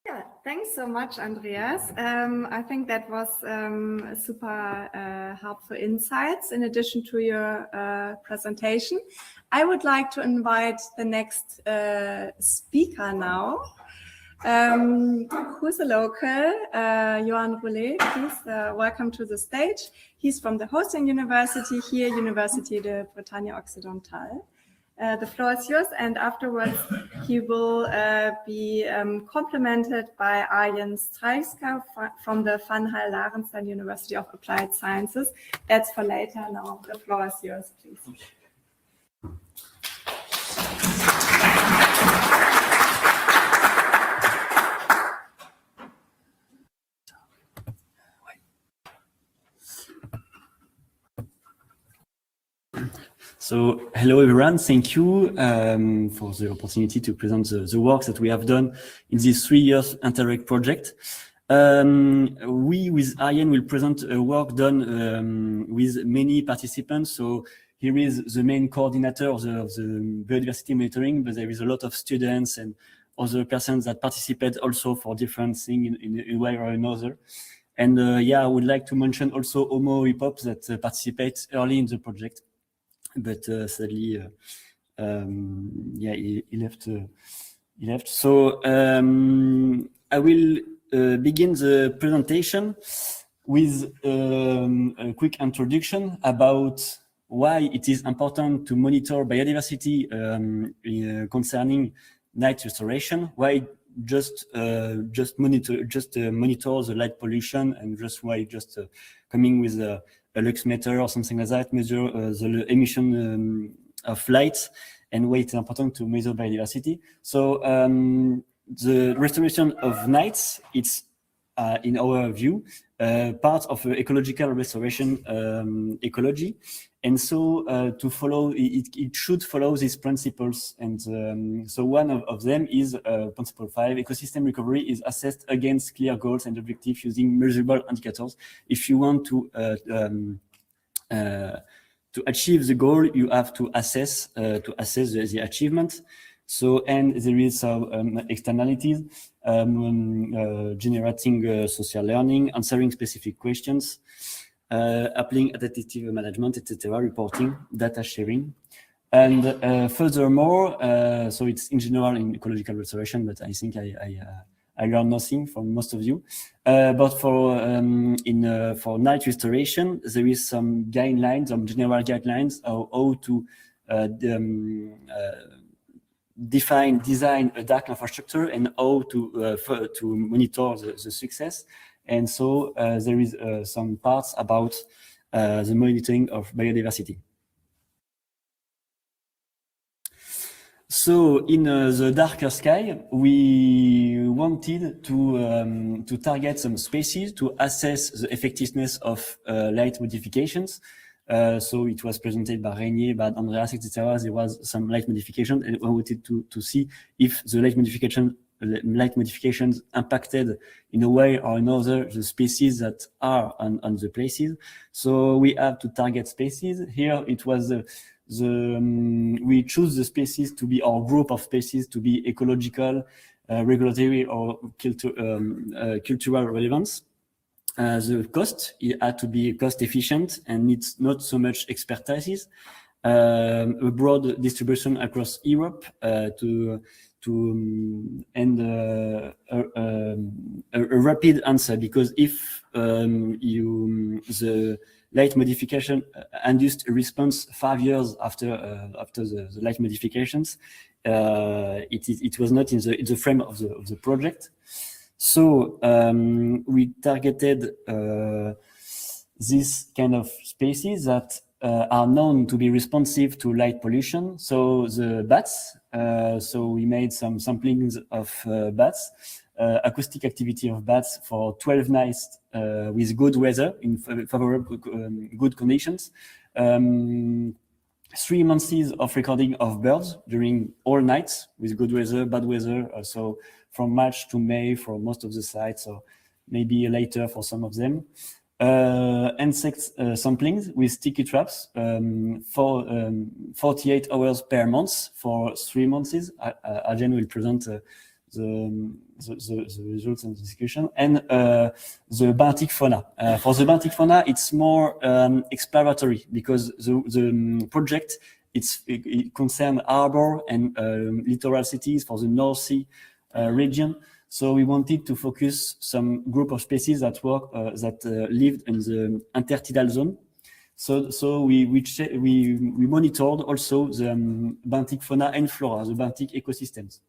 [SPEAKER 1] Yeah, thanks so much, Andreas. I think that was super helpful insights in addition to your presentation. I would like to invite the next speaker now, who's a local, Yoann Roulet. Please welcome to the stage. He's from the hosting university here, Université Bretagne Occidentale. The floor is yours, and afterwards he will be complemented by Arjen Strijkstra from the Larenstein University of Applied Sciences. That's for later. Now the floor is yours, please.
[SPEAKER 12] So, hello everyone, thank you for the opportunity to present the work that we have done in this 3 years Interreg project. We, with Arjen, will present a work done with many participants. So here is the main coordinator of the biodiversity monitoring, but there is a lot of students and other persons that participate also for different things in a way or another. And yeah, I would like to mention also Homo Hip-Hop that participate early in the project. But sadly, yeah, he left. So I will begin the presentation with a quick introduction about why it is important to monitor biodiversity concerning night restoration. Why just monitor the light pollution, and just why coming with a lux meter or something like that, measure the emission of light, and why it's important to measure biodiversity. So the restoration of nights, it's in our view part of ecological restoration ecology, and so to follow it should follow these principles. And so one of them is principle 5: ecosystem recovery is assessed against clear goals and objectives using measurable indicators. If you want to achieve the goal, you have to assess the achievement. So, and there is some externalities, generating social learning, answering specific questions, applying adaptive management, etc., reporting, data sharing. And furthermore, so it's in general in ecological restoration, but I think I learned nothing from most of you. But for night restoration, there is some guidelines, some general guidelines how to design a dark infrastructure, and how to monitor the success. And so there is some parts about the monitoring of biodiversity. So in the darker sky, we wanted to target some species to assess the effectiveness of light modifications. So it was presented by Reynier, by Andreas, etc. There was some light modification, and we wanted to see if the light modifications impacted in a way or another the species that are on the places. So we have to target species. Here it was we choose the species to be, our group of species to be ecological, regulatory, or cultural relevance. The cost, it had to be cost efficient and needs not so much expertise. A broad distribution across Europe and a rapid answer, because if the light modification induced a response 5 years after the light modifications. It was not in the frame of the project. So we targeted this kind of species that are known to be responsive to light pollution. So the bats, so we made some samplings of bats, acoustic activity of bats for 12 nights with good weather in favorable good conditions. 3 months of recording of birds during all nights with good weather, bad weather, so from March to May for most of the sites, or maybe later for some of them. Insect samplings with sticky traps for 48 hours per month for 3 months. Arjen will present the results and the discussion. And the benthic fauna. For the benthic fauna, it's more exploratory because the project it concerns harbor and littoral cities for the North Sea region. So we wanted to focus some group of species that lived in the intertidal zone. So we monitored also the benthic fauna and flora, the benthic ecosystems.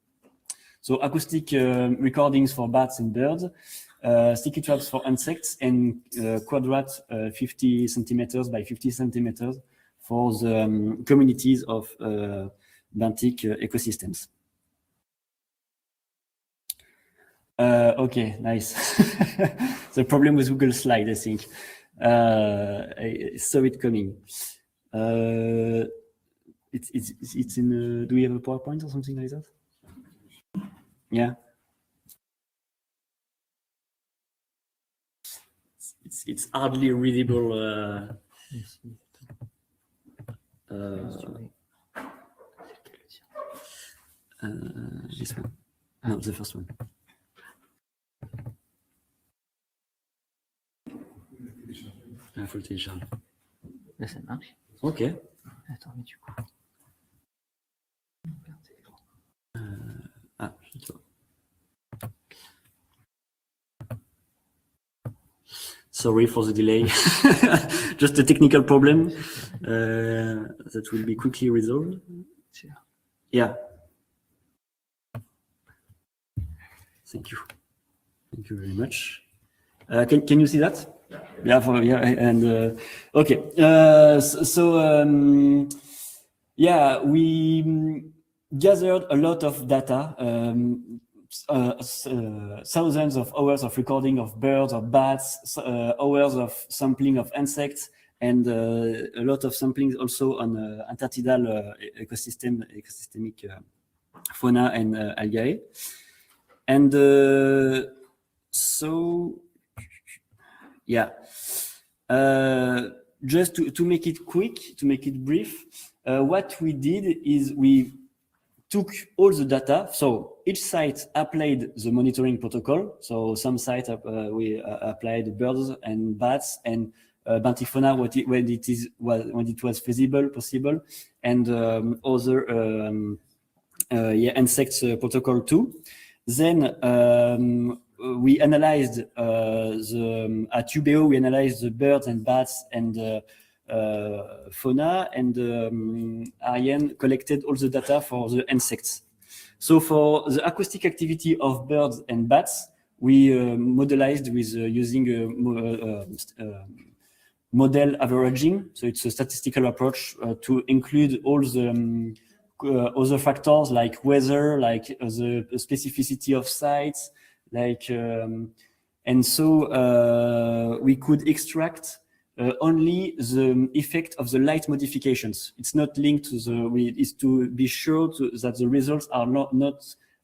[SPEAKER 12] So acoustic recordings for bats and birds, sticky traps for insects, and quadrat 50 centimeters by 50 centimeters for the communities of benthic ecosystems. Okay, nice. The problem with Google Slide, I think. I saw it coming. It's in. Do we have a PowerPoint or something like that? Yeah. It's hardly readable. This one. No, the first one. Faut le télécharger.
[SPEAKER 13] Là, ça marche.
[SPEAKER 12] Ok.
[SPEAKER 13] Attends, mais du coup.
[SPEAKER 12] Je vois. Sorry for the delay. Just a technical problem that will be quickly resolved. Yeah. Thank you. Thank you very much. Can you see that? Yeah, and okay. Yeah, we gathered a lot of data, thousands of hours of recording of birds or bats, hours of sampling of insects, and a lot of samplings also on intertidal ecosystemic fauna and algae. And so, yeah, just to make it quick, to make it brief, what we did is we took all the data. So each site applied the monitoring protocol. So some sites we applied birds and bats and benthic fauna when it was feasible, possible, and other insects protocol too. Then we analyzed at UBO, we analyzed the birds and bats and fauna, and Arjen collected all the data for the insects. So for the acoustic activity of birds and bats, we modelized with using model averaging. So it's a statistical approach to include all the other factors like weather, like the specificity of sites, like and so we could extract only the effect of the light modifications. It's not linked to the. It's to be sure that the results are not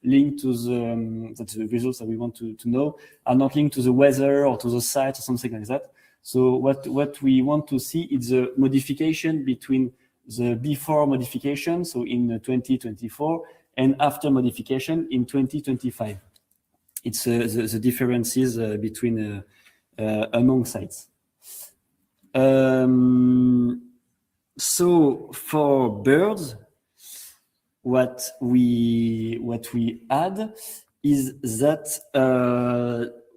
[SPEAKER 12] linked to the results that we want to know are not linked to the weather or to the site or something like that. So what we want to see is the modification between the before modification, so in 2024, and after modification in 2025. It's the differences between among sites. So for birds, what we add is that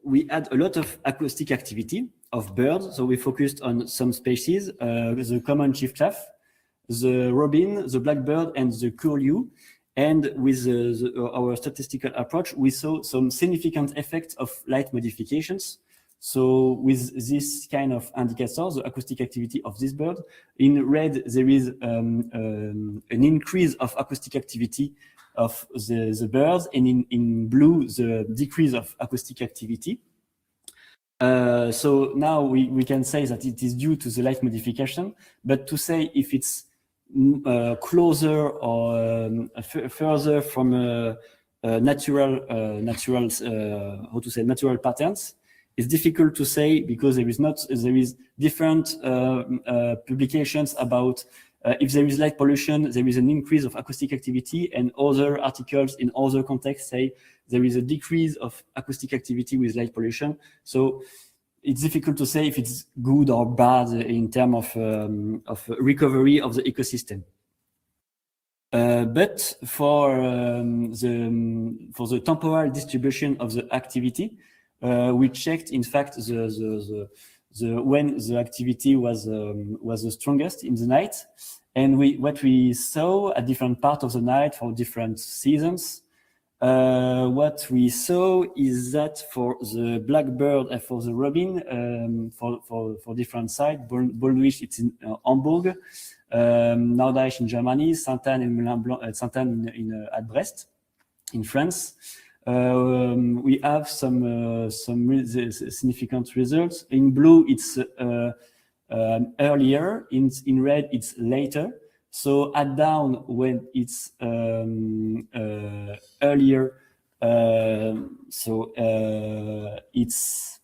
[SPEAKER 12] we add a lot of acoustic activity of birds. So we focused on some species, the common chiffchaff, the robin, the blackbird, and the curlew. And with our statistical approach, we saw some significant effects of light modifications. So with this kind of indicator, the acoustic activity of this bird, in red, there is an increase of acoustic activity of the birds, and in blue, the decrease of acoustic activity. So now we can say that it is due to the light modification, but to say if it's closer or further from natural patterns, it's difficult to say, because there is different publications about if there is light pollution, there is an increase of acoustic activity, and other articles in other contexts say there is a decrease of acoustic activity with light pollution. So it's difficult to say if it's good or bad in terms of recovery of the ecosystem. But for the temporal distribution of the activity, we checked, in fact, when the activity was the strongest in the night, and what we saw at different parts of the night for different seasons. What we saw is that for the blackbird and for the robin, for different sites, Bollwich, it's in Hamburg, Norddeich in Germany, Saint-Anne at Brest in France. We have some significant results. In blue, it's earlier. In red, it's later. So at dawn, when it's earlier, it's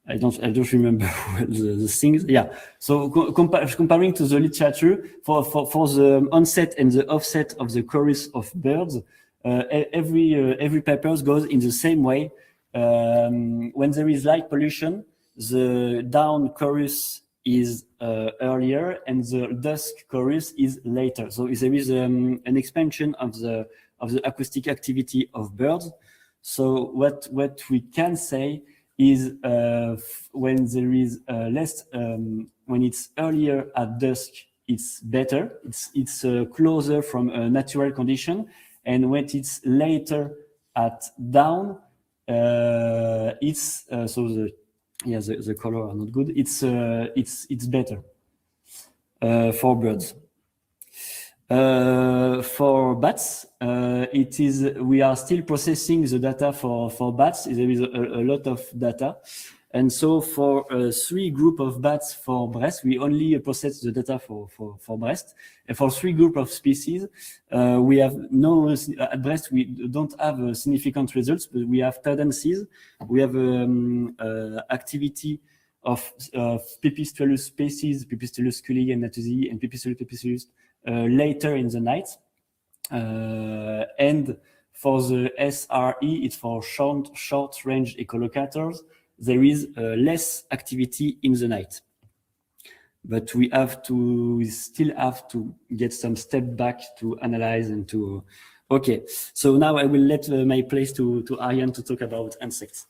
[SPEAKER 12] I don't remember the things. Yeah. So comparing to the literature for the onset and the offset of the chorus of birds, every paper goes in the same way. When there is light pollution, the dawn chorus is earlier and the dusk chorus is later. So there is an expansion of the acoustic activity of birds. So what we can say is when there is less, when it's earlier at dusk, it's better. It's closer from a natural condition, and when it's later at dawn, it's the color are not good. It's better for birds. For bats, we are still processing the data for bats. There is a lot of data. And so for 3 groups of bats for Brest, we only process the data for Brest. And for 3 groups of species, we have at Brest, we don't have significant results, but we have tendencies. We have activity of Pipistrellus species, Pipistrellus scully and natusi, and Pipistrellus pipistrellus later in the night. And for the SRE, it's for short-range ecolocators. There is less activity in the night, but we still have to get some step back to analyze and to. Okay, so now I will let my place to Arjen to talk about insects.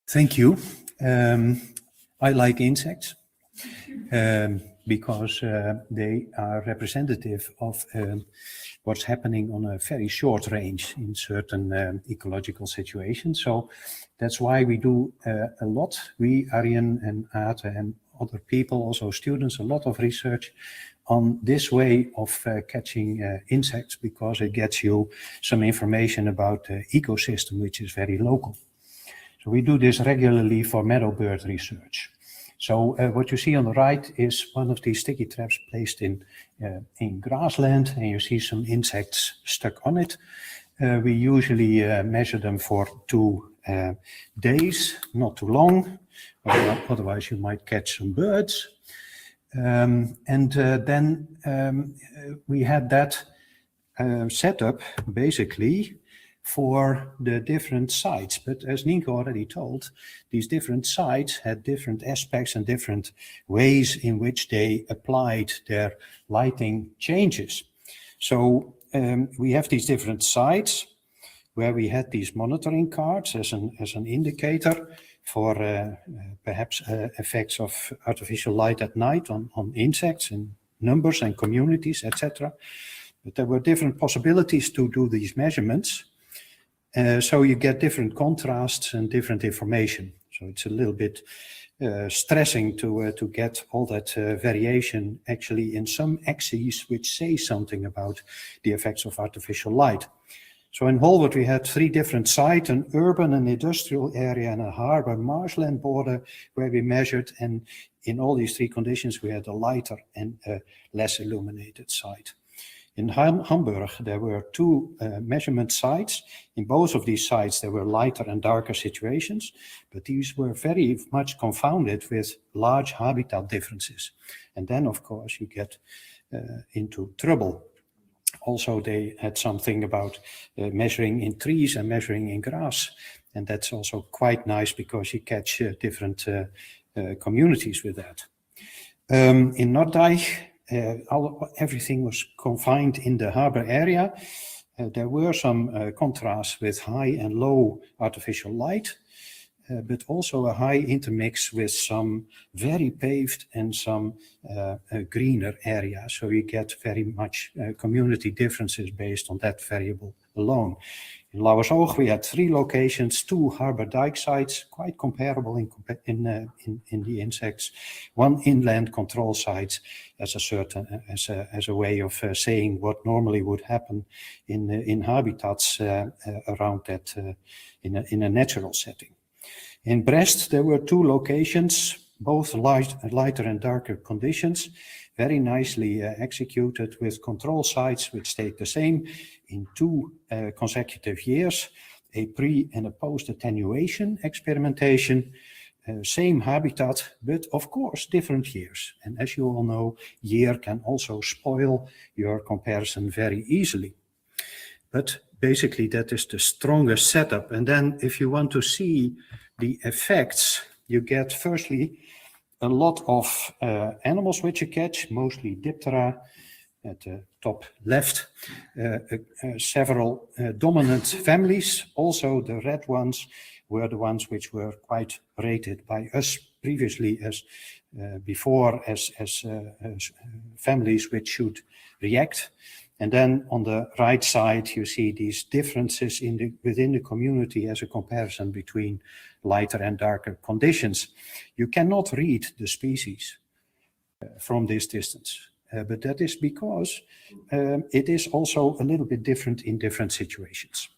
[SPEAKER 14] Thank you. I like insects because they are representative of what's happening on a very short range in certain ecological situations. So that's why we do a lot. We, Arjen and Ate and other people, also students, a lot of research on this way of catching insects, because it gets you some information about the ecosystem, which is very local. So we do this regularly for meadowbird research. So what you see on the right is one of these sticky traps placed in grassland, and you see some insects stuck on it. We usually measure them for 2 days, not too long, otherwise you might catch some birds. Then we had that set up basically for the different sites. But as Nynke already told, these different sites had different aspects and different ways in which they applied their lighting changes. So we have these different sites. where we had these monitoring cards as an indicator for perhaps effects of artificial light at night on insects and numbers and communities, etc. But there were different possibilities to do these measurements. So you get different contrasts and different information. So it's a little bit stressing to get all that variation actually in some axes which say something about the effects of artificial light. So in Holwert we had 3 different sites, an urban, an industrial area and a harbor marshland border where we measured, and in all these 3 conditions we had a lighter and a less illuminated site. In Hamburg there were 2 measurement sites. In both of these sites there were lighter and darker situations, but these were very much confounded with large habitat differences. And then of course you get into trouble. Also, they had something about measuring in trees and measuring in grass. And that's also quite nice because you catch different communities with that. In Noorddijk, everything was confined in the harbor area. There were some contrasts with high and low artificial light, but also a high intermix with some very paved and some greener areas. So you get very much community differences based on that variable alone. In Lauwersoog we had 3 locations, 2 harbor dike sites, quite comparable in the insects, 1 inland control site as a way of saying what normally would happen in habitats around that in a natural setting. In Brest, there were 2 locations, both lighter and darker conditions, very nicely executed with control sites which stayed the same in 2 consecutive years, a pre- and a post-attenuation experimentation, same habitat, but of course different years. And as you all know, year can also spoil your comparison very easily. But basically that is the strongest setup. And then if you want to see the effects, you get firstly a lot of animals which you catch, mostly Diptera at the top left, several dominant families. Also the red ones were the ones which were quite rated by us previously as before as families which should react. And then on the right side, you see these differences within the community as a comparison between lighter and darker conditions. You cannot read the species from this distance, but that is because it is also a little bit different in different situations.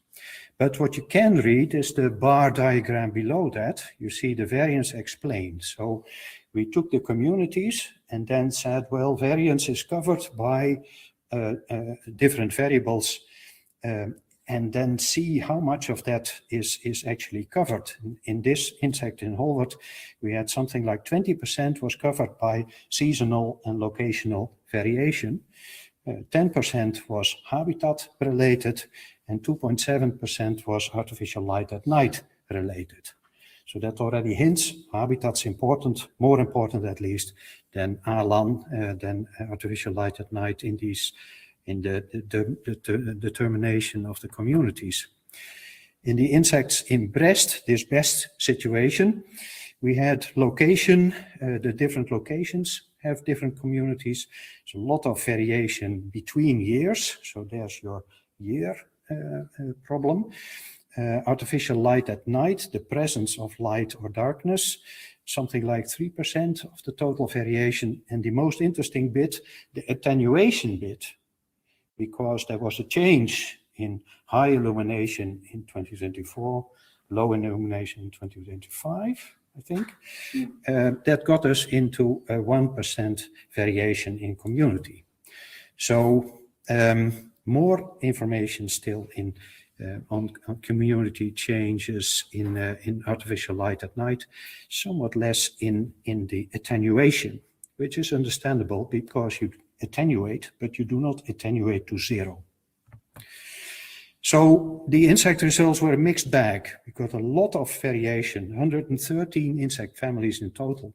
[SPEAKER 14] But what you can read is the bar diagram below that. You see the variance explained. So we took the communities and then said, well, variance is covered by different variables, and then see how much of that is actually covered. In this insect in Holwert, we had something like 20% was covered by seasonal and locational variation. 10% was habitat related, and 2.7% was artificial light at night related. So that already hints habitat's important, more important at least than ALAN, than artificial light at night in the determination of the communities. In the insects in Brest, this best situation, we had location, the different locations have different communities. There's a lot of variation between years, so there's your year problem. Artificial light at night, the presence of light or darkness, something like 3% of the total variation. And the most interesting bit, the attenuation bit, because there was a change in high illumination in 2024, low illumination in 2025, I think. That got us into a 1% variation in community. So more information still on community changes in artificial light at night, somewhat less in the attenuation, which is understandable because you attenuate, but you do not attenuate to 0. So the insect results were a mixed bag. We got a lot of variation, 113 insect families in total.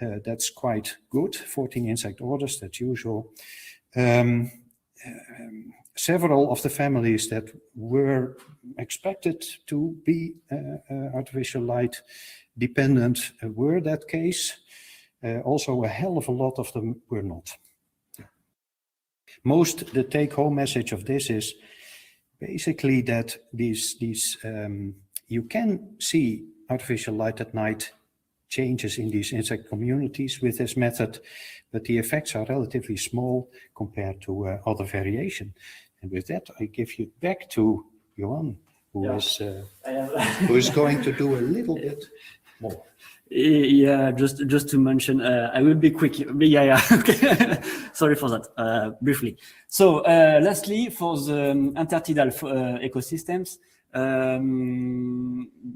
[SPEAKER 14] That's quite good, 14 insect orders, that's usual. several of the families that were expected to be artificial light dependent were that case. Also, a hell of a lot of them were not. The take-home message of this is basically that you can see artificial light at night changes in these insect communities with this method, but the effects are relatively small compared to other variation. And with that, I give you back to Yoann, who is going to do a little bit more.
[SPEAKER 12] Yeah, just to mention, I will be quick. Yeah, okay. Sorry for that, briefly. So, lastly, for the intertidal ecosystems,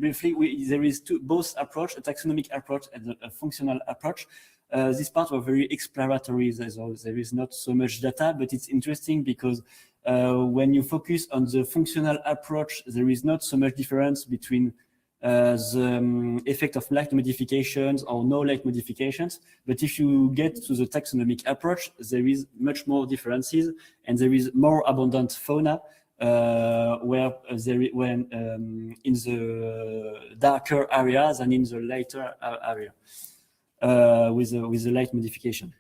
[SPEAKER 12] briefly, there is both approach, a taxonomic approach and a functional approach. This part were very exploratory, so there is not so much data, but it's interesting because when you focus on the functional approach, there is not so much difference between the effect of light modifications or no light modifications. But if you get to the taxonomic approach, there is much more differences and there is more abundant fauna where in the darker areas and in the lighter area with the light modification.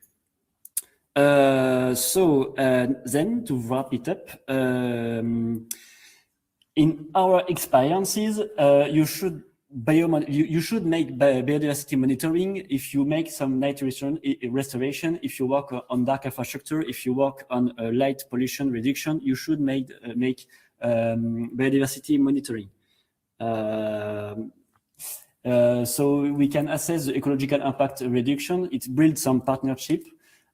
[SPEAKER 12] Then to wrap it up, in our experiences, you should make biodiversity monitoring if you make some night restoration, if you work on dark infrastructure, if you work on light pollution reduction, you should make biodiversity monitoring. So we can assess the ecological impact reduction. It builds some partnership.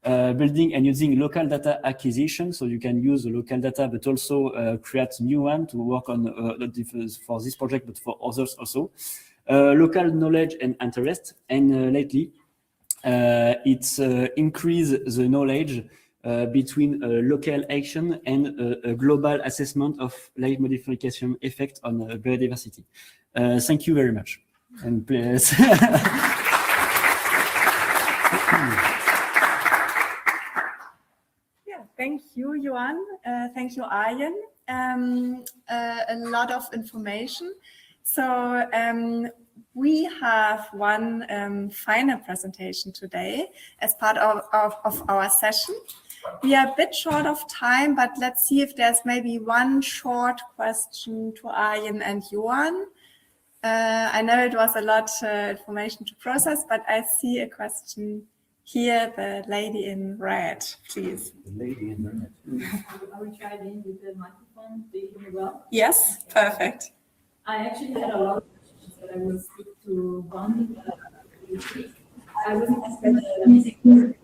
[SPEAKER 12] Building and using local data acquisition, so you can use the local data, but also create new one to work on for this project, but for others also. Local knowledge and interest, and lately, it's increase the knowledge between local action and a global assessment of light modification effect on biodiversity. Thank you very much, and please.
[SPEAKER 1] Thank you, Yoann. Thank you, Arjen. A lot of information. So we have one final presentation today as part of our session. We are a bit short of time, but let's see if there's maybe one short question to Arjen and Yoann. I know it was a lot of information to process, but I see a question here, the lady in red, please.
[SPEAKER 14] The lady in red.
[SPEAKER 10] I will try again with the microphone. Do you hear me well?
[SPEAKER 1] Yes, perfect.
[SPEAKER 10] I actually had a lot of questions, but I will stick to one. I wasn't expecting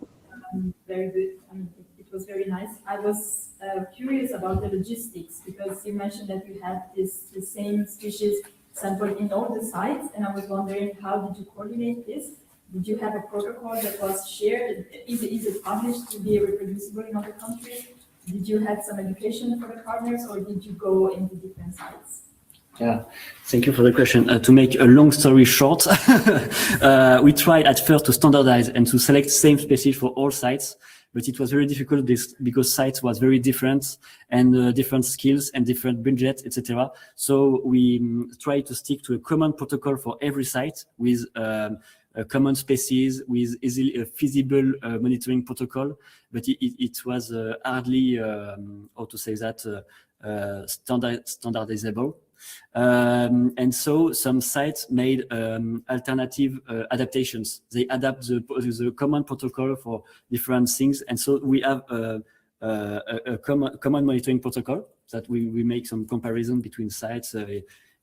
[SPEAKER 10] very good. I mean, it was very nice. I was curious about the logistics because you mentioned that you had the same species sampled in all the sites, and I was wondering how did you coordinate this? Did you have a protocol that was shared? Is it published to be reproducible in other countries? Did you have some education for the partners, or did you go into different sites?
[SPEAKER 12] Yeah, thank you for the question. To make a long story short, we tried at first to standardize and to select same species for all sites, but it was very difficult because sites was very different and different skills and different budgets, etc. So we tried to stick to a common protocol for every site with a common species with easily feasible monitoring protocol, but it was hardly, how to say that, standardizable. And so some sites made alternative adaptations. They adapt the common protocol for different things. And so we have a common monitoring protocol that we make some comparison between sites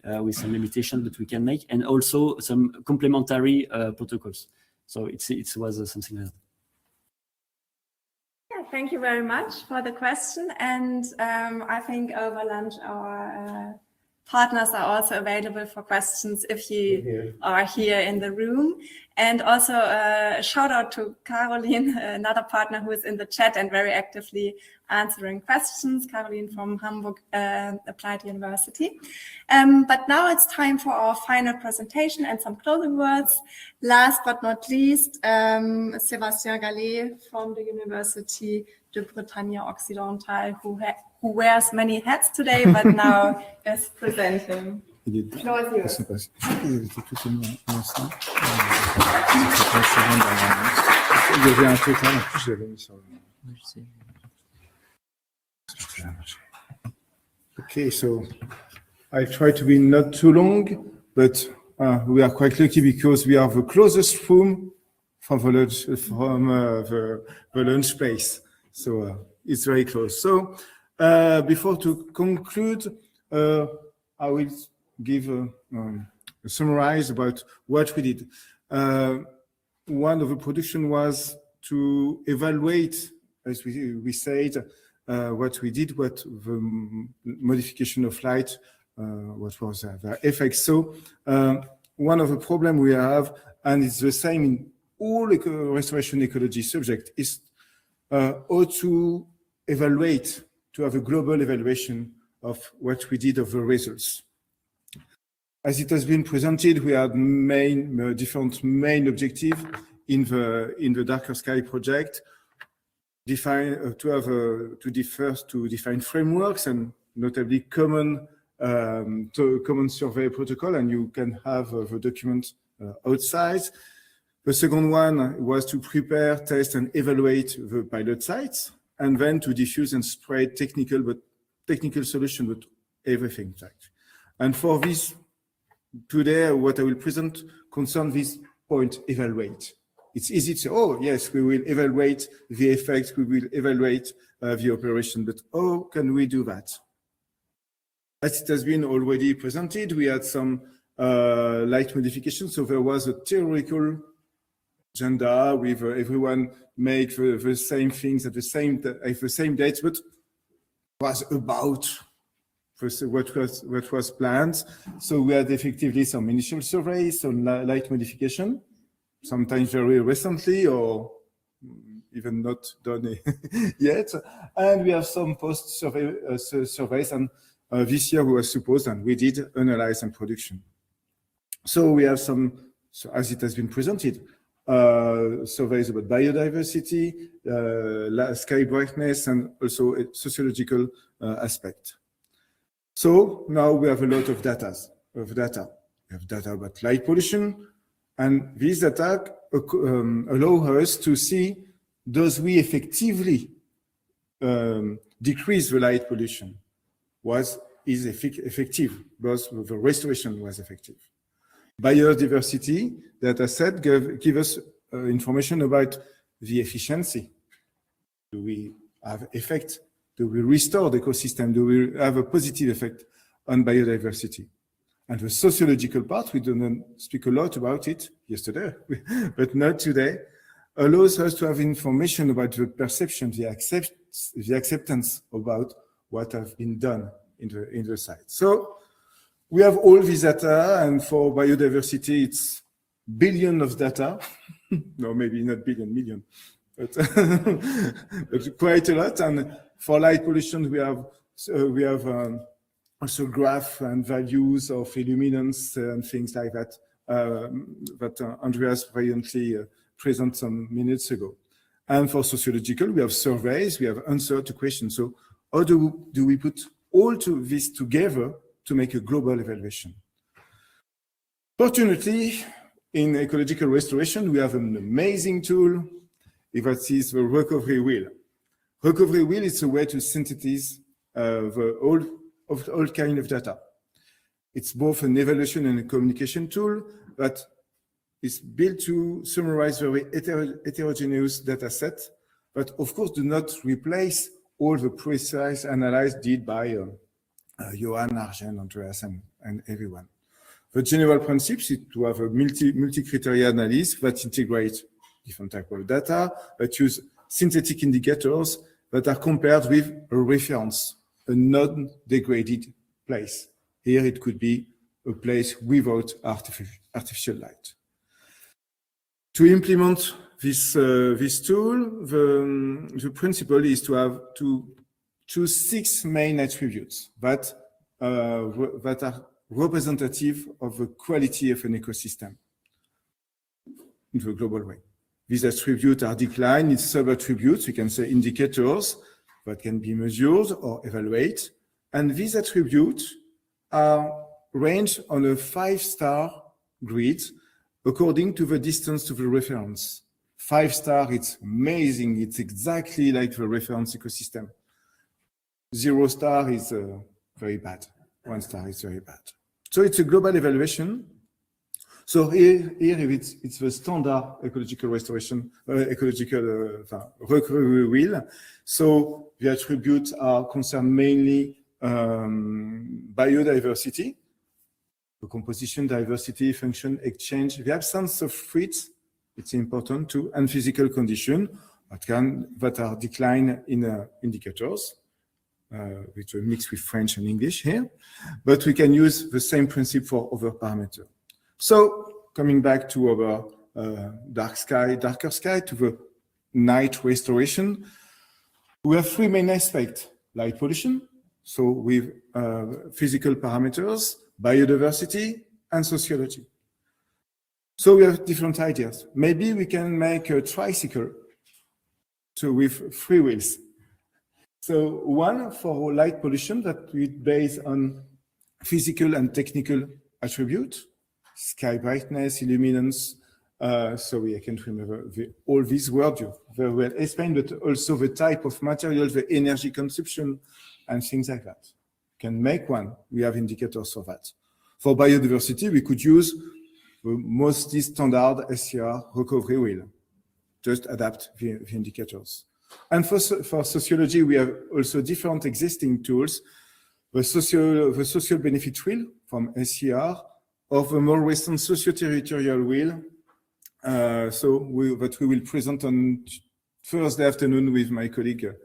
[SPEAKER 12] with some limitations that we can make, and also some complementary protocols. So it was something like that.
[SPEAKER 1] Yeah, thank you very much for the question. And I think over lunch our partners are also available for questions if you are here in the room. And also a shout out to Caroline, another partner who is in the chat and very actively answering questions. Caroline from Hamburg Applied University. But now it's time for our final presentation and some closing words. Last but not least, Sébastien Gallet from the Université Bretagne Occidentale, who wears many hats today, but now is presenting. Floor is yours.
[SPEAKER 15] Okay, so I try to be not too long, but we are quite lucky because we are the closest room from the lunch space. So it's very close. So before to conclude, I will give a summarize about what we did. One of the production was to evaluate, as we said, what we did, what the modification of light, what was the effect. So one of the problem we have, and it's the same in all restoration ecology subject, is how to evaluate, to have a global evaluation of what we did, of the results. As it has been presented, we had different main objective in the Darker Sky project. Define to define frameworks and notably common survey protocol, and you can have the document outside. The second one was to prepare, test, and evaluate the pilot sites, and then to diffuse and spread technical solution, but everything. And for this, today, what I will present concern this point: evaluate. It's easy to say, oh, yes, we will evaluate the effects, we will evaluate the operation, but how can we do that? As it has been already presented, we had some light modifications. So there was a theoretical agenda with everyone make the same things at the same dates, but was about what was planned. So we had effectively some initial surveys, some light modification, sometimes very recently or even not done yet. And we have some post-survey surveys, and this year we were supposed, and we did, analyze and production. So we have some, as it has been presented, surveys about biodiversity, sky brightness, and also a sociological aspect. So now we have a lot of data. We have data about light pollution, and these data allow us to see, does we effectively decrease the light pollution? Is effective, because the restoration was effective. Biodiversity data set give us information about the efficiency. Do we have effect? Do we restore the ecosystem? Do we have a positive effect on biodiversity? And the sociological part, we didn't speak a lot about it yesterday, but not today, allows us to have information about the perception, the acceptance about what has been done in the site. So we have all this data, and for biodiversity, it's billion of data. No, maybe not billion, million, but, but quite a lot. And for light pollution, we have also graph and values of illuminance and things like that that Andreas brilliantly presented some minutes ago. And for sociological, we have surveys, we have answers to questions. So how do we put all this together to make a global evaluation? Fortunately, in ecological restoration, we have an amazing tool, that is the recovery wheel. Recovery wheel is a way to synthesize all kind of data. It's both an evaluation and a communication tool, but it's built to summarize very heterogeneous data set, but of course do not replace all the precise analysis did by Yoann, Arjen, Andreas, and everyone. The general principle is to have a multi-criteria analysis that integrates different types of data, that use synthetic indicators that are compared with a reference, a non-degraded place. Here it could be a place without artificial light. To implement this tool, the principle is to choose 6 main attributes that are representative of the quality of an ecosystem in the global way. These attributes are declined in sub-attributes, we can say indicators, that can be measured or evaluated. And these attributes are ranged on a 5-star grid according to the distance to the reference. 5-star, it's amazing. It's exactly like the reference ecosystem. 0-star is very bad. 1-star is very bad. So it's a global evaluation. So here it's the standard ecological restoration, recovery wheel. So the attributes are concerned mainly biodiversity, the composition, diversity, function, exchange, the absence of threats, it's important too, and physical condition that are declined in indicators, which are mixed with French and English here, but we can use the same principle for other parameters. So coming back to our darker sky, to the night restoration, we have 3 main aspects: light pollution, so with physical parameters, biodiversity, and sociology. So we have different ideas. Maybe we can make a tricycle, so with 3 wheels. So one for light pollution that we base on physical and technical attributes, sky brightness, illuminance. Sorry, I can't remember all these words. You very well explained, but also the type of material, the energy consumption, and things like that. Can make one. We have indicators for that. For biodiversity, we could use the mostly standard SERE recovery wheel. Just adapt the indicators. And for sociology, we have also different existing tools. The social benefit wheel from SERE, of a more recent socio-territorial wheel. So that we will present on Thursday afternoon with my colleague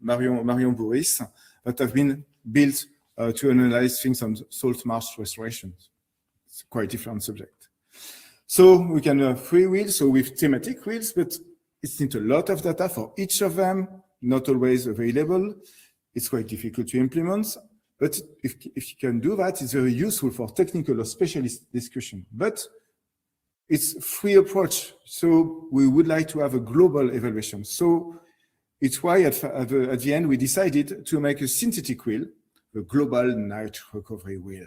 [SPEAKER 15] Marion Boris, that have been built to analyze things on salt marsh restoration. It's quite a different subject. So we can have 3 wheels, so with thematic wheels, but it's not a lot of data for each of them, not always available. It's quite difficult to implement, but if you can do that, it's very useful for technical or specialist discussion. But it's free approach, so we would like to have a global evaluation. So it's why at the end we decided to make a synthetic wheel, a global night recovery wheel.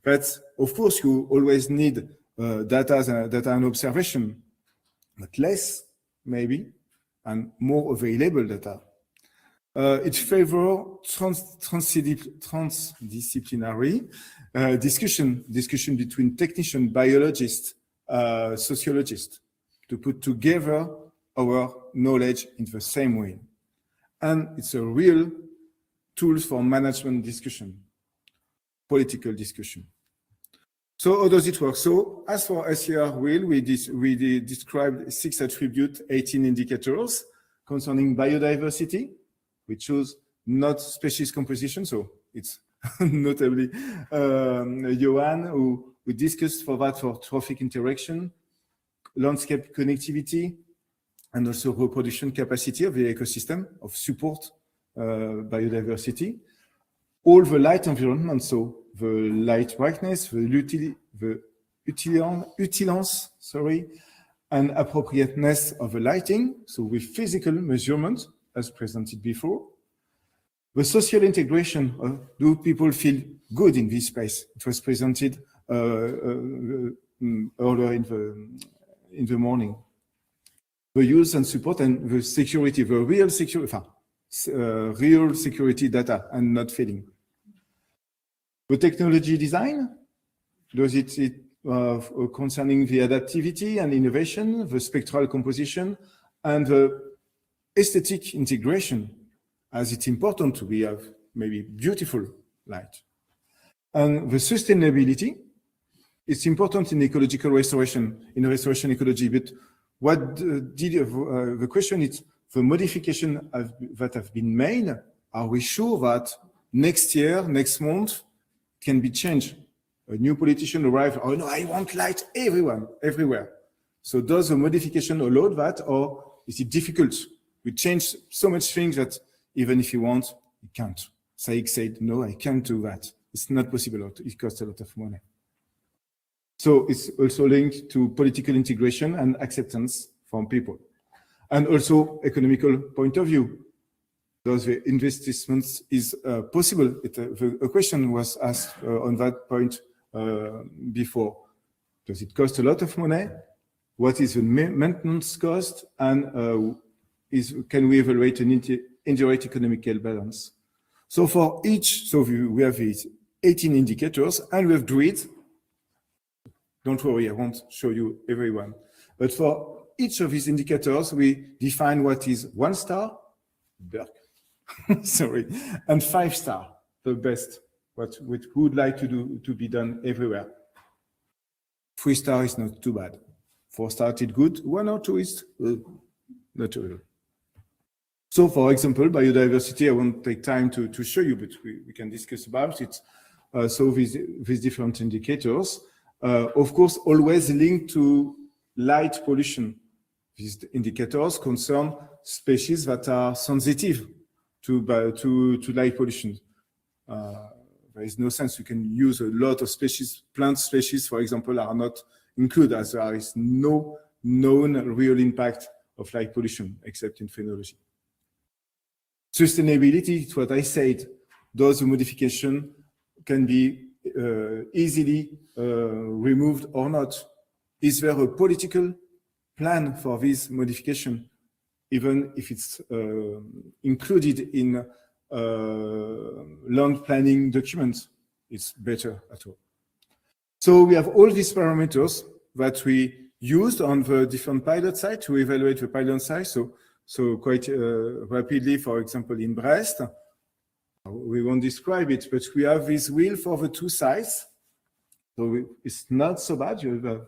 [SPEAKER 15] But of course, you always need data and observation, but less maybe, and more available data. It favors transdisciplinary discussion between technician, biologists, sociologists, to put together our knowledge in the same way. And it's a real tool for management discussion, political discussion. So how does it work? So as for SERE wheel, we described 6 attributes, 18 indicators concerning biodiversity. We choose not species composition, so it's notably Yoann, who we discussed for that for trophic interaction, landscape connectivity, and also reproduction capacity of the ecosystem of support biodiversity. All the light environment, so the light brightness, the utilance, and appropriateness of the lighting, so with physical measurement, as presented before. The social integration, do people feel good in this space? It was presented earlier in the morning. The use and support and the security, the real security data and not feeling. The technology design, does it concerning the adaptivity and innovation, the spectral composition, and the aesthetic integration, as it's important to have maybe beautiful light. And the sustainability, it's important in ecological restoration, in restoration ecology, but what the question is, the modification that have been made, are we sure that next year, next month, can be changed? A new politician arrives, oh no, I want light everywhere. So does the modification allow that, or is it difficult? We change so much things that even if you want, you can't. SAIC said, no, I can't do that. It's not possible. It costs a lot of money. So it's also linked to political integration and acceptance from people. and also economical point of view. Does the investments is possible? A question was asked on that point before. Does it cost a lot of money? What is the maintenance cost? And can we evaluate an indirect economical balance? So for each, so we have these 18 indicators and we have grids. Don't worry, I won't show you everyone. But for each of these indicators, we define what is 1 star, sorry, and 5 star, the best, what we would like to be done everywhere. 3 star is not too bad. 4 star is good. 1 or 2 is not too good. So, for example, biodiversity, I won't take time to show you, but we can discuss about it. So these different indicators, of course, always linked to light pollution. These indicators concern species that are sensitive to light pollution. There is no sense you can use a lot of species. Plant species, for example, are not included, as there is no known real impact of light pollution except in phenology. Sustainability, it's what I said. Those modifications can be easily removed or not. Is there a political plan for this modification, even if it's included in land planning documents? It's better at all. So we have all these parameters that we used on the different pilot sites to evaluate the pilot site. So quite rapidly, for example, in Brest, we won't describe it, but we have this wheel for the 2 sites. So it's not so bad. You have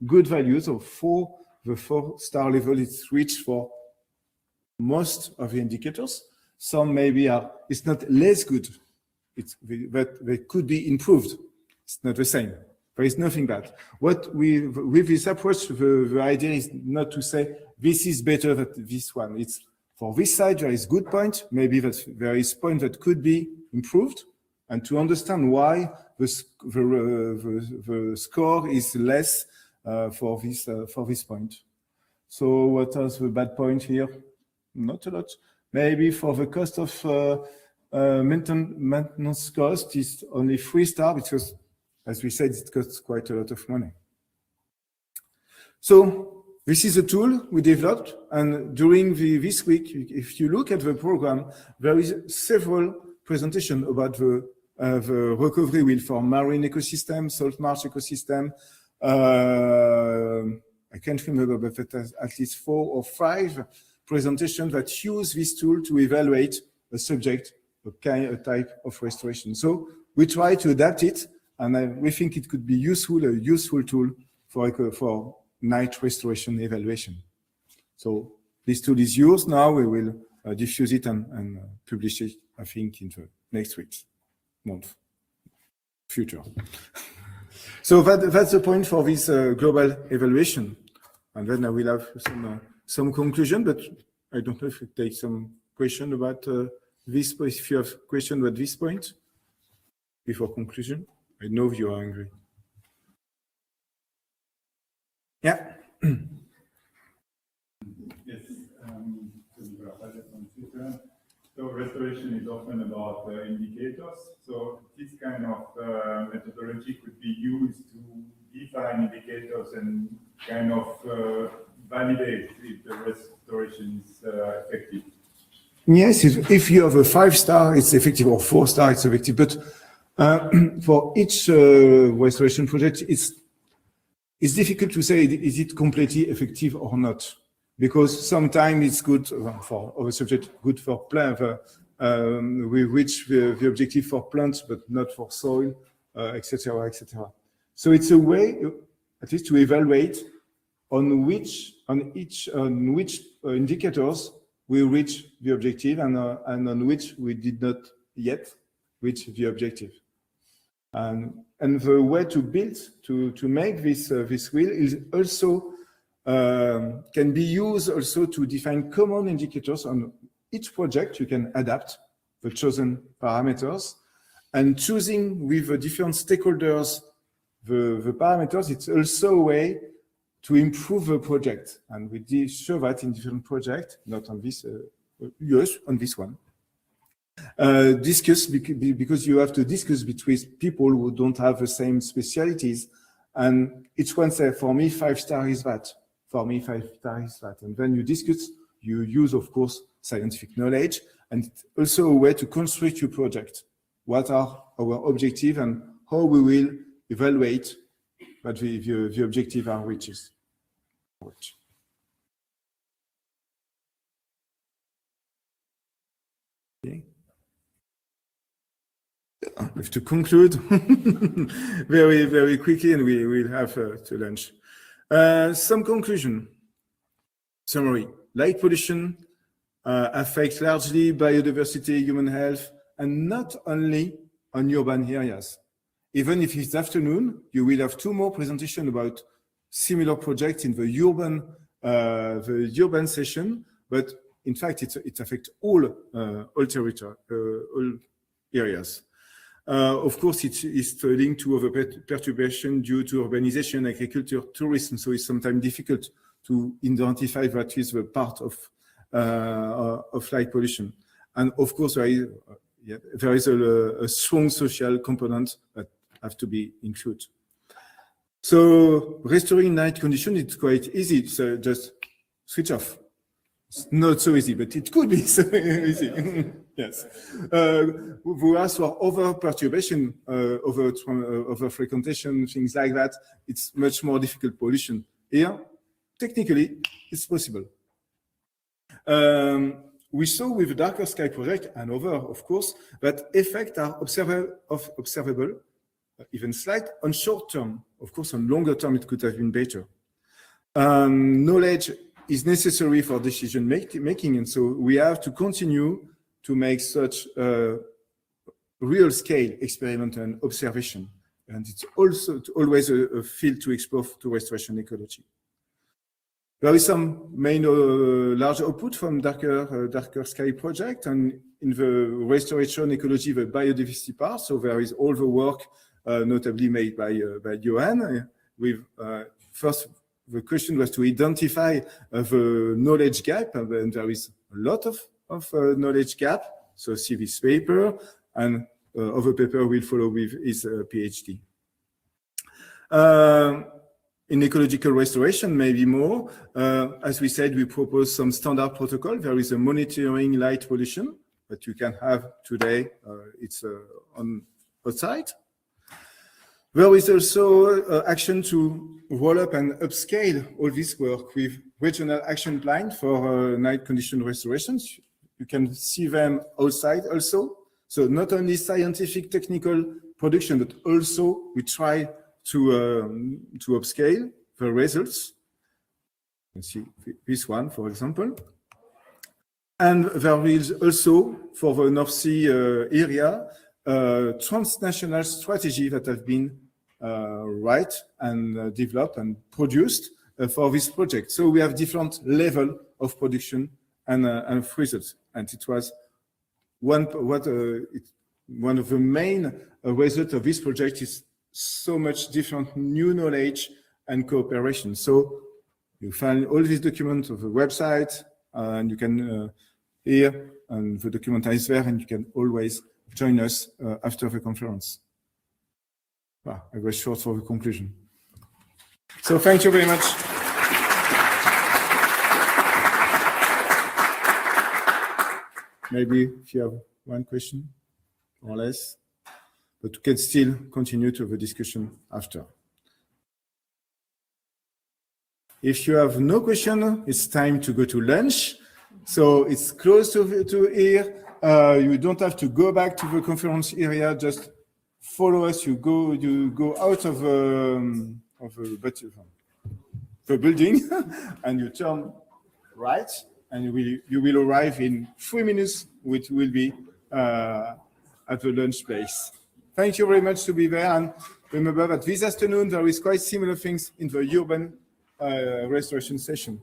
[SPEAKER 15] good values of 4. The 4-star level is reached for most of the indicators. Some maybe it's not less good. But they could be improved. It's not the same. There is nothing bad. With this approach, the idea is not to say this is better than this one. It's for this side, there is good point. Maybe that there is point that could be improved, and to understand why the score is less for this point. So what is the bad point here? Not a lot. Maybe for the cost of maintenance cost is only 3 star because, as we said, it costs quite a lot of money. So this is a tool we developed, and during this week, if you look at the program, there is several presentations about the recovery wheel for marine ecosystem, salt marsh ecosystem. I can't remember, but at least 4 or 5 presentations that use this tool to evaluate a subject, a type of restoration. So we try to adapt it, and we think it could be a useful tool for night restoration evaluation. So this tool is yours now. We will diffuse it and publish it, I think, in the next month, future. So that's the point for this global evaluation. And then I will have some conclusion, but I don't know if it takes some question about this. If you have question about this point before conclusion, I know you are angry. Yeah.
[SPEAKER 3] Yes. So restoration is often about indicators. So this kind of methodology could be used to define indicators and kind of validate if the restoration is effective.
[SPEAKER 15] Yes, if you have a 5-star, it's effective, or 4-star, it's effective. But for each restoration project, it's difficult to say, is it completely effective or not? Because sometimes it's good for a subject, good for plant. We reach the objective for plants, but not for soil, etc., etc. So it's a way, at least, to evaluate on which indicators we reach the objective and on which we did not yet reach the objective. And the way to build, to make this wheel is also can be used also to define common indicators on each project. You can adapt the chosen parameters, and choosing with the different stakeholders the parameters. It's also a way to improve the project. And we did show that in different projects, not on this, yes, on this one. Discuss, because you have to discuss between people who don't have the same specialities. And each one say, for me, 5-star is that. For me, 5-star is that. And then you discuss, you use, of course, scientific knowledge, and also a way to construct your project. What are our objectives and how we will evaluate that the objective are reached. Okay. I have to conclude very, very quickly, and we will have to lunch. Some conclusion. Summary. Light pollution affects largely biodiversity, human health, and not only on urban areas. Even if it's afternoon, you will have 2 more presentations about similar projects in the urban session, but in fact, it affects all territory, all areas. Of course, it's linked to other perturbation due to urbanization, agriculture, tourism, so it's sometimes difficult to identify what is the part of light pollution. And of course, there is a strong social component that have to be included. So restoring night condition, it's quite easy. So just switch off. It's not so easy, but it could be so easy. Yes. Whereas for over perturbation, over frequentation, things like that, it's much more difficult pollution. Here, technically, it's possible. We saw with the Darker Sky project and other, of course, that effects are observable, even slight, on short term. Of course, on longer term, it could have been better. Knowledge is necessary for decision making, and so we have to continue to make such real scale experiment and observation. And it's also always a field to explore to restoration ecology. There is some main large output from Darker Sky project, and in the restoration ecology, the biodiversity part. So there is all the work, notably made by Yoann. With first, the question was to identify the knowledge gap, and there is a lot of knowledge gap. So see this paper, and other paper will follow with his PhD. In ecological restoration, maybe more. As we said, we propose some standard protocol. There is a monitoring light pollution that you can have today. It's on outside. There is also action to roll up and upscale all this work with regional action plan for night condition restorations. You can see them outside also. So not only scientific, technical production, but also we try to upscale the results. You can see this one, for example. And there is also, for the North Sea area, transnational strategy that have been developed and produced for this project. So we have different level of production and of results. And it was one of the main results of this project is so much different new knowledge and cooperation. So you find all these documents on the website, and you can here, and the document is there, and you can always join us after the conference. I was short for the conclusion. So thank you very much. Maybe if you have one question or less, but we can still continue to the discussion after. If you have no question, it's time to go to lunch. So it's close to here. You don't have to go back to the conference area. Just follow us. You go out of the building, and you turn right, and you will arrive in 3 minutes, which will be at the lunch place. Thank you very much to be there, and remember that this afternoon there is quite similar things in the urban restoration session.